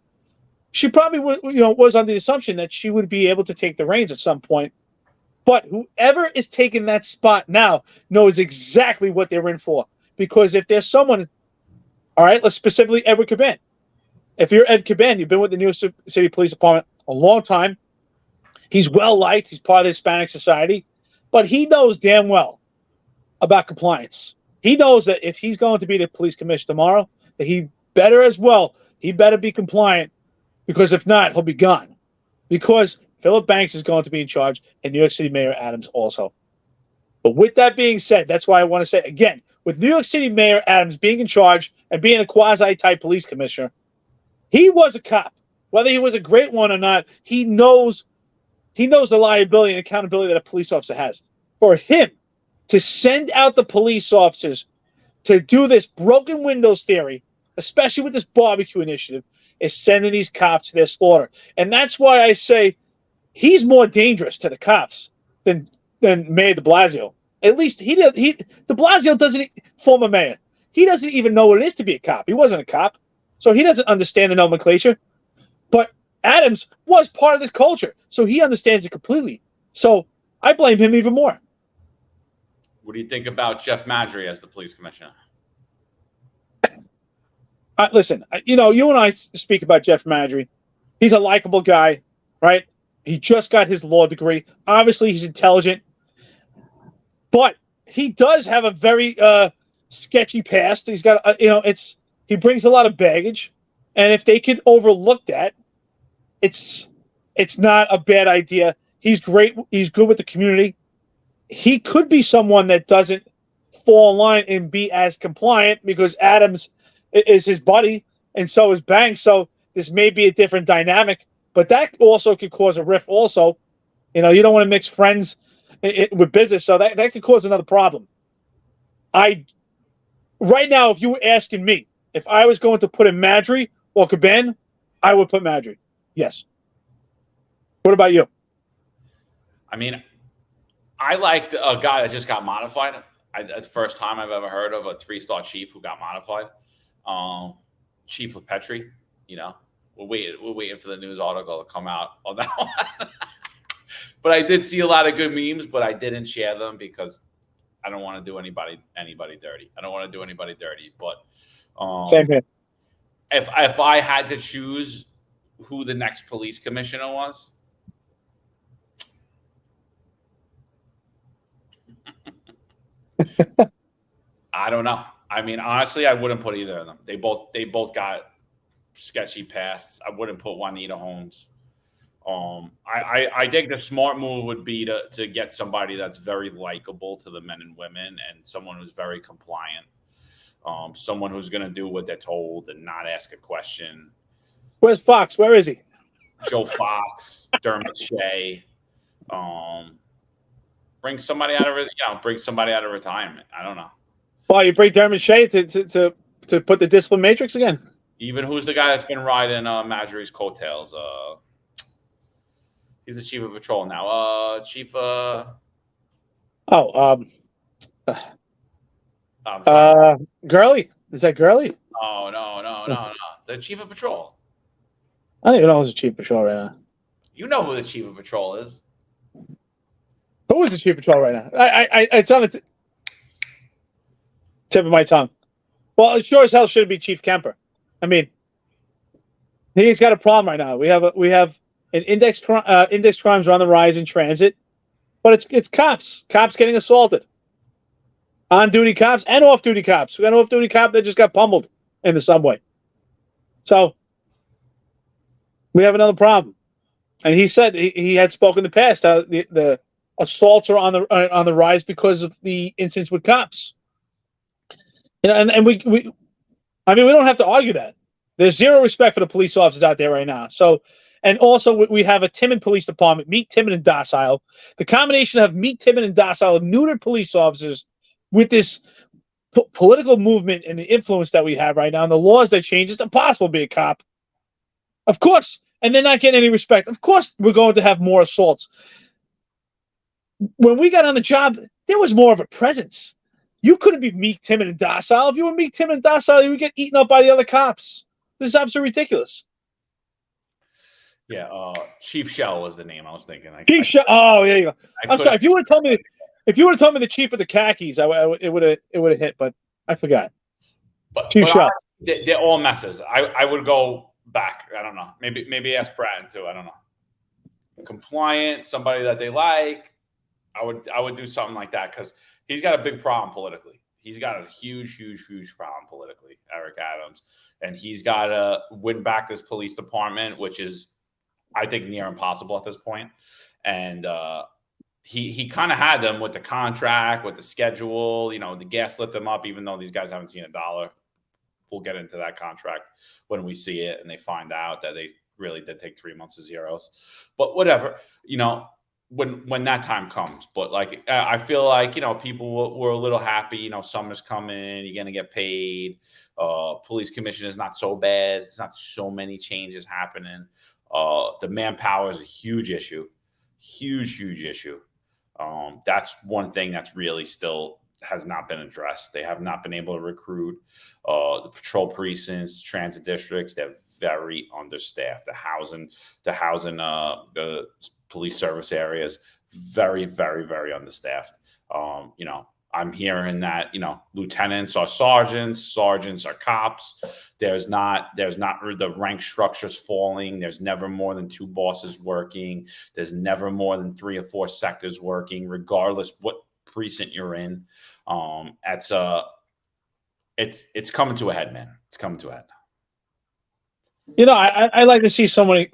she probably was under the assumption that she would be able to take the reins at some point. But whoever is taking that spot now knows exactly what they're in for. Because if there's someone, all right, let's specifically Edward Caban. If you're Ed Caban, you've been with the New York City Police Department a long time. He's well-liked. He's part of the Hispanic society. But he knows damn well about compliance. He knows that if he's going to be the police commissioner tomorrow, that he better be compliant, because if not, he'll be gone. Because Philip Banks is going to be in charge, and New York City Mayor Adams also. But with that being said, that's why I want to say, again, with New York City Mayor Adams being in charge and being a quasi-type police commissioner, he was a cop. whether he was a great one or not, he knows the liability and accountability that a police officer has. For him to send out the police officers to do this broken windows theory, especially with this barbecue initiative, is sending these cops to their slaughter. And that's why I say he's more dangerous to the cops than Mayor de Blasio. At least de Blasio doesn't, former mayor, he doesn't even know what it is to be a cop. He wasn't a cop, so he doesn't understand the nomenclature. But Adams was part of this culture, so he understands it completely. So I blame him even more. What do you think about Jeff Madry as the police commissioner? Listen, you and I speak about Jeff Madry. He's a likable guy, right? He just got his law degree. Obviously, he's intelligent. But he does have a very sketchy past. He's got, he brings a lot of baggage. And if they can overlook that, it's not a bad idea. He's great. He's good with the community. He could be someone that doesn't fall in line and be as compliant because Adams is his buddy and so is Banks. So this may be a different dynamic, but that also could cause a rift also. You don't want to mix friends with business, so that could cause another problem. Right now, if you were asking me if I was going to put in Madry or Caban, I would put Madry. Yes. What about you? I mean, I liked a guy that just got modified. That's the first time I've ever heard of a 3-star chief who got modified. Chief LePetri, we're waiting for the news article to come out on that one. But I did see a lot of good memes, but I didn't share them because I don't want to do anybody dirty. I don't want to do anybody dirty. But Same here. If I had to choose who the next police commissioner was, I don't know. I mean, honestly, I wouldn't put either of them. They both got sketchy pasts. I wouldn't put Juanita Holmes. I think the smart move would be to get somebody that's very likable to the men and women and someone who's very compliant. Someone who's going to do what they're told and not ask a question. Where's Fox? Where is he? Joe Fox, Dermot Shea. Bring somebody out of retirement. I don't know. Well, you bring Dermot Shea to put the discipline matrix again. Even who's the guy that's been riding Madry's coattails? He's the chief of patrol now. Gurley? Is that Gurley? No. The chief of patrol. I don't even know who's the chief of patrol right now. You know who the chief of patrol is. Who is the chief of patrol right now? It's on the tip of my tongue. Well, it sure as hell should be Chief Kemper. I mean, he's got a problem right now. We have an index crimes are on the rise in transit, but it's cops getting assaulted, on duty cops and off duty cops. We got an off duty cop that just got pummeled in the subway. So we have another problem. And he said he had spoken in the past how the assaults are on the rise because of the incidents with cops. And we don't have to argue that. There's zero respect for the police officers out there right now. So, and also we have a timid police department, meek, timid, and docile. The combination of meek, timid, and docile, neutered police officers with this political movement and the influence that we have right now and the laws that change, it's impossible to be a cop. Of course. And they're not getting any respect. Of course, we're going to have more assaults. When we got on the job, there was more of a presence. You couldn't be meek, timid, and docile. If you were meek, timid, and docile, you would get eaten up by the other cops. This is absolutely ridiculous. Yeah, Chief Shell was the name I was thinking. Chief Shell. Oh, there you go. I'm sorry. If you would have told me the chief of the khakis, it would have hit, but I forgot. But honestly, they're all messes. I would go back. I don't know. Maybe ask Bratton too. I don't know. Compliant, somebody that they like. I would do something like that because he's got a big problem politically. He's got a huge problem politically, Eric Adams, and he's got to win back this police department, which is, I think, near impossible at this point. And he kind of had them with the contract, with the schedule. The gas lit them up, even though these guys haven't seen a dollar. We'll get into that contract when we see it, and they find out that they really did take 3 months of zeros, but whatever, when that time comes. But like, I feel like, people were a little happy, summer's coming, you're going to get paid. Police commission is not so bad. It's not so many changes happening. The manpower is a huge issue, huge issue. That's one thing that's really still has not been addressed. They have not been able to recruit the patrol precincts, transit districts. They're very understaffed. The police service areas, very, very, very understaffed. I'm hearing that, lieutenants are sergeants are cops. There's not the rank structures falling. There's never more than 2 bosses working. There's never more than 3 or 4 sectors working, regardless what precinct you're in. It's coming to a head, man. It's coming to a head. I like to see someone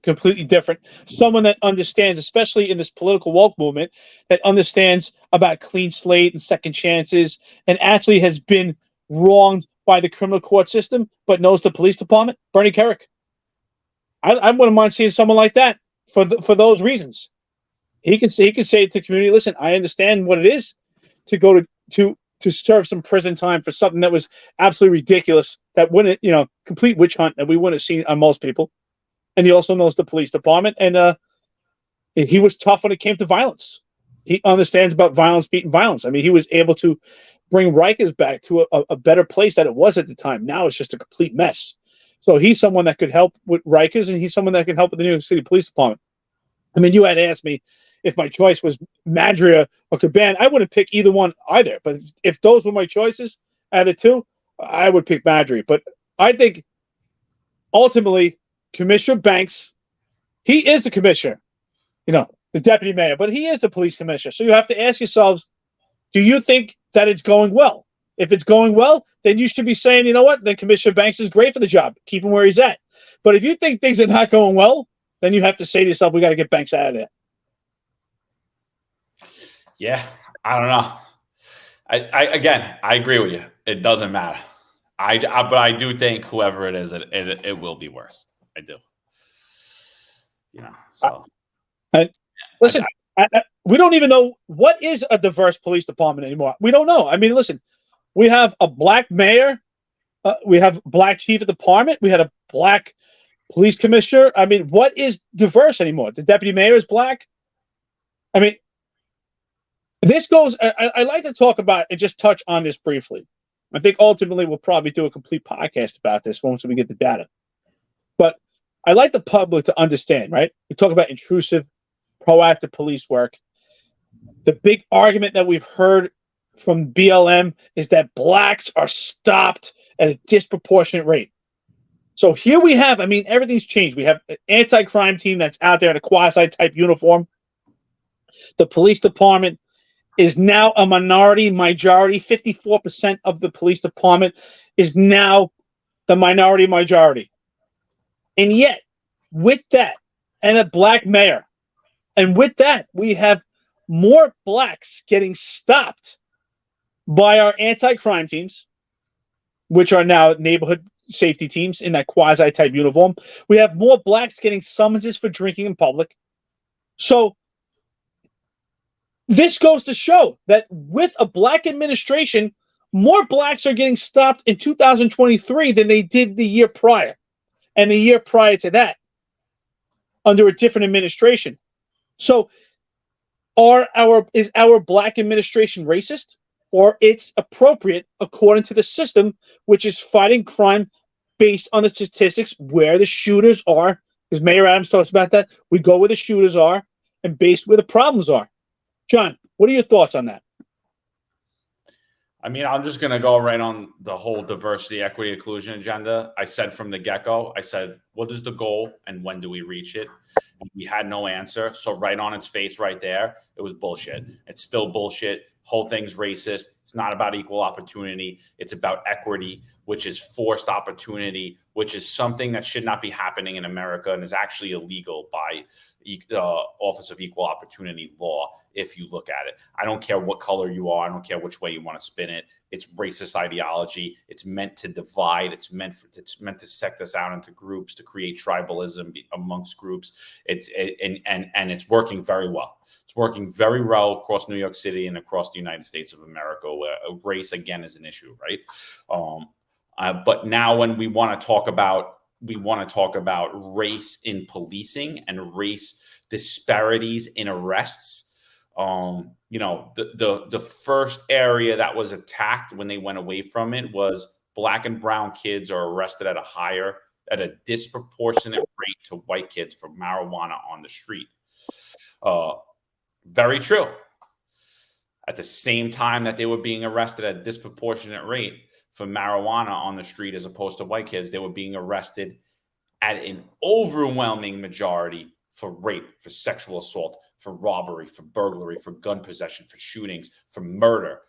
completely different, someone that understands, especially in this political woke movement, that understands about clean slate and second chances, and actually has been wronged by the criminal court system, but knows the police department. Bernie Kerik. I wouldn't mind seeing someone like that for those reasons. He can say to the community, listen, I understand what it is to go to serve some prison time for something that was absolutely ridiculous, that wouldn't, complete witch hunt that we wouldn't have seen on most people. And he also knows the police department. And he was tough when it came to violence. He understands about violence beating violence. I mean, he was able to bring Rikers back to a better place than it was at the time. Now it's just a complete mess. So he's someone that could help with Rikers, and he's someone that can help with the New York City Police Department. I mean, you had asked me if my choice was Madria or Caban. I wouldn't pick either one either. But if those were my choices out of the two, I would pick Madria. But I think ultimately Commissioner Banks, he is the commissioner, the deputy mayor, but he is the police commissioner. So you have to ask yourselves, do you think that it's going well? If it's going well, then you should be saying, you know what, then Commissioner Banks is great for the job. Keep him where he's at. But if you think things are not going well, then you have to say to yourself, we got to get Banks out of there. Yeah, I don't know. I agree with you. It doesn't matter. But I do think whoever it is, it will be worse. I do. So. Listen, we don't even know what is a diverse police department anymore. We don't know. I mean, listen, we have a black mayor. We have a black chief of department. We had a black police commissioner. I mean, what is diverse anymore? The deputy mayor is black. I mean, this goes, I like to talk about and just touch on this briefly. I think ultimately we'll probably do a complete podcast about this once we get the data. But I like the public to understand, right? We talk about intrusive, proactive police work. The big argument that we've heard from BLM is that blacks are stopped at a disproportionate rate. So here we have, I mean, everything's changed. We have an anti-crime team that's out there in a quasi-type uniform. The police department is now a minority majority. 54% of the police department is now the minority majority. And yet, with that, and a black mayor, and with that, we have more blacks getting stopped by our anti-crime teams, which are now neighborhood safety teams in that quasi-type uniform. We have more blacks getting summonses for drinking in public. So this goes to show that with a black administration, more blacks are getting stopped in 2023 than they did the year prior, and the year prior to that, under a different administration. So is our black administration racist, or it's appropriate according to the system, which is fighting crime based on the statistics where the shooters are? Because Mayor Adams talks about that. We go where the shooters are and based where the problems are. John, what are your thoughts on that? I mean, I'm just going to go right on the whole diversity, equity, inclusion agenda. I said from the get-go, what is the goal and when do we reach it? And we had no answer. So right on its face right there, it was bullshit. It's still bullshit. Whole thing's racist. It's not about equal opportunity. It's about equity, which is forced opportunity, which is something that should not be happening in America and is actually illegal by, Office of Equal Opportunity Law. If you look at it, I don't care what color you are. I don't care which way you want to spin it. It's racist ideology. It's meant to divide. It's meant to sect us out into groups, to create tribalism amongst groups. And it's working very well. It's working very well across New York City and across the United States of America, where race again is an issue, right? But now when we want to talk about race in policing and race disparities in arrests. The first area that was attacked when they went away from it was Black and brown kids are arrested at a disproportionate rate to white kids for marijuana on the street. Very true. At the same time that they were being arrested at a disproportionate rate for marijuana on the street as opposed to white kids, they were being arrested at an overwhelming majority for rape, for sexual assault, for robbery, for burglary, for gun possession, for shootings, for murder.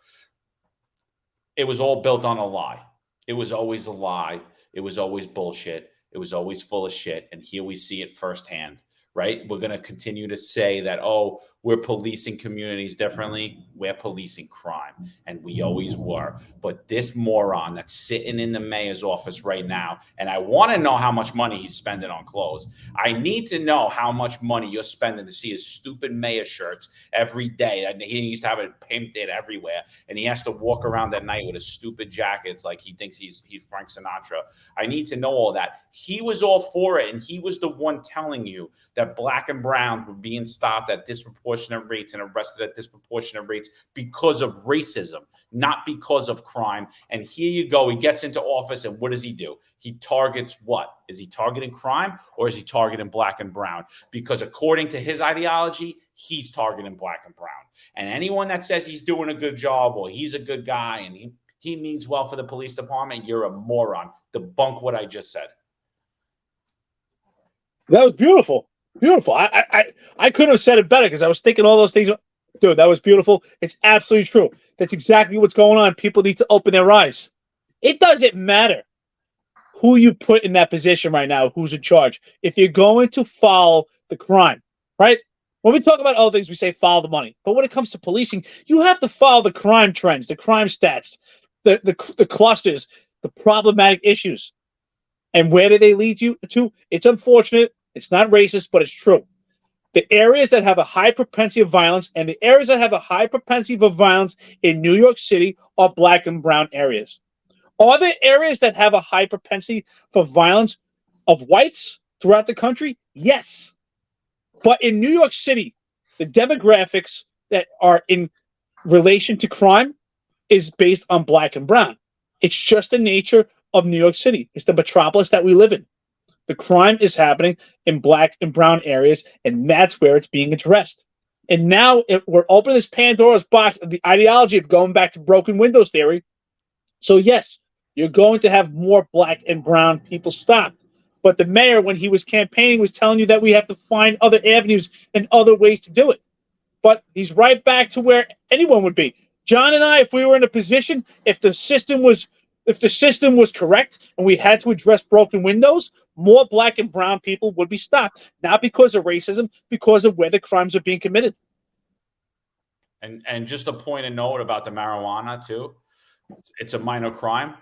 It was all built on a lie. It was always a lie. It was always bullshit. It was always full of shit. And here we see it firsthand, right? We're going to continue to say that, oh, we're policing communities differently. We're policing crime, and we always were. But this moron that's sitting in the mayor's office right now, and I want to know how much money he's spending on clothes. I need to know how much money you're spending to see his stupid mayor shirts every day. And he needs to have it painted everywhere, and he has to walk around at night with his stupid jackets like he thinks he's Frank Sinatra. I need to know all that. He was all for it, and he was the one telling you that Black and brown were being stopped at disproportionate rates and arrested at disproportionate rates because of racism, not because of crime. And here you go. He gets into office, and what does he do? He targets what? Is he targeting crime, or is he targeting Black and brown? Because according to his ideology, he's targeting Black and brown. And anyone that says he's doing a good job or he's a good guy and he means well for the police department, you're a moron. Debunk what I just said. That was beautiful. Beautiful. I couldn't have said it better because I was thinking all those things. Dude, that was beautiful. It's absolutely true. That's exactly what's going on. People need to open their eyes. It doesn't matter who you put in that position right now, who's in charge. If you're going to follow the crime, right? When we talk about other things, we say follow the money. But when it comes to policing, you have to follow the crime trends, the crime stats, the clusters, the problematic issues. And where do they lead you to? It's unfortunate. It's not racist, but it's true. The areas that have a high propensity of violence and the areas that have a high propensity of violence in New York City are Black and brown areas. Are there areas that have a high propensity for violence of whites throughout the country? Yes. But in New York City, the demographics that are in relation to crime is based on Black and brown. It's just the nature of New York City. It's the metropolis that we live in. The crime is happening in Black and brown areas, and that's where it's being addressed. And now we're opening this Pandora's box of the ideology of going back to broken windows theory. So yes, you're going to have more Black and brown people stopped. But the mayor, when he was campaigning, was telling you that we have to find other avenues and other ways to do it. But he's right back to where anyone would be. John and I, if we were in a position, if the system was correct and we had to address broken windows, more Black and brown people would be stopped, not because of racism, because of where the crimes are being committed. And just a point of note about the marijuana too, it's a minor crime,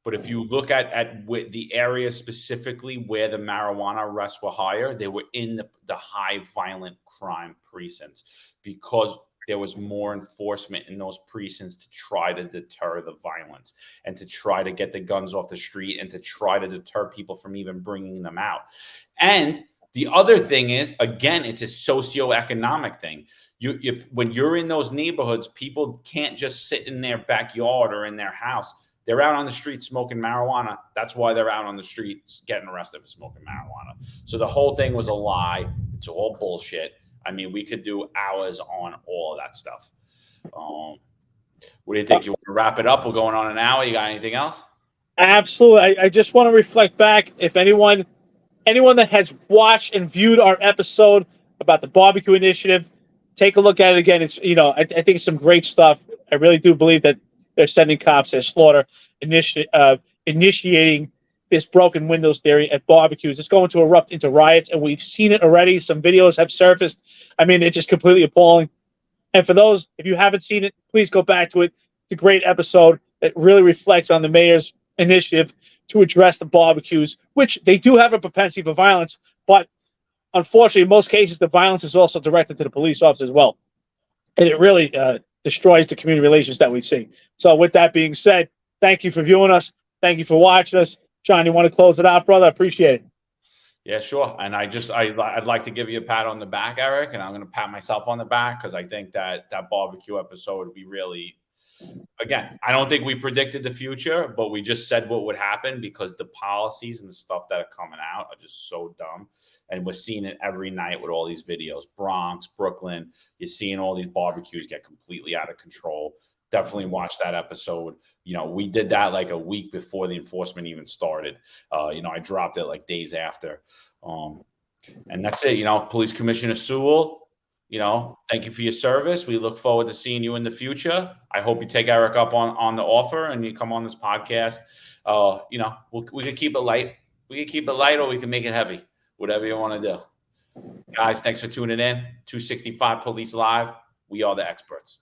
but if you look at the areas specifically where the marijuana arrests were higher, they were in the high violent crime precincts because there was more enforcement in those precincts to try to deter the violence and to try to get the guns off the street and to try to deter people from even bringing them out. And the other thing is, again, it's a socioeconomic thing. When you're in those neighborhoods, people can't just sit in their backyard or in their house. They're out on the street smoking marijuana. That's why they're out on the street getting arrested for smoking marijuana. So the whole thing was a lie. It's all bullshit. I mean, we could do hours on all of that stuff. What do you think? You want to wrap it up? We're going on an hour. You got anything else? Absolutely. I just want to reflect back. If anyone that has watched and viewed our episode about the barbecue initiative, take a look at it again. It's I think it's some great stuff. I really do believe that they're sending cops as slaughter, initiating this broken windows theory at barbecues. It's going to erupt into riots, and we've seen it already. Some videos have surfaced. I mean, they're just completely appalling. And for those, if you haven't seen it, please go back to it. It's a great episode that really reflects on the mayor's initiative to address the barbecues, which they do have a propensity for violence, but unfortunately, in most cases, the violence is also directed to the police officers as well. And it really destroys the community relations that we see. So with that being said, thank you for viewing us. Thank you for watching us. John, you want to close it out, brother? I appreciate it. Yeah, sure. And I'd like to give you a pat on the back, Eric, and I'm going to pat myself on the back because I think that barbecue episode, we really, again, I don't think we predicted the future, but we just said what would happen because the policies and the stuff that are coming out are just so dumb. And we're seeing it every night with all these videos. Bronx, Brooklyn, you're seeing all these barbecues get completely out of control. Definitely watch that episode. You know, we did that like a week before the enforcement even started. You know, I dropped it like days after. And that's it. You know, Police Commissioner Sewell, you know, thank you for your service. We look forward to seeing you in the future. I hope you take Eric up on the offer and you come on this podcast. You know, we can keep it light. We can keep it light or we can make it heavy. Whatever you want to do. Guys, thanks for tuning in. 265 Police Live. We are the experts.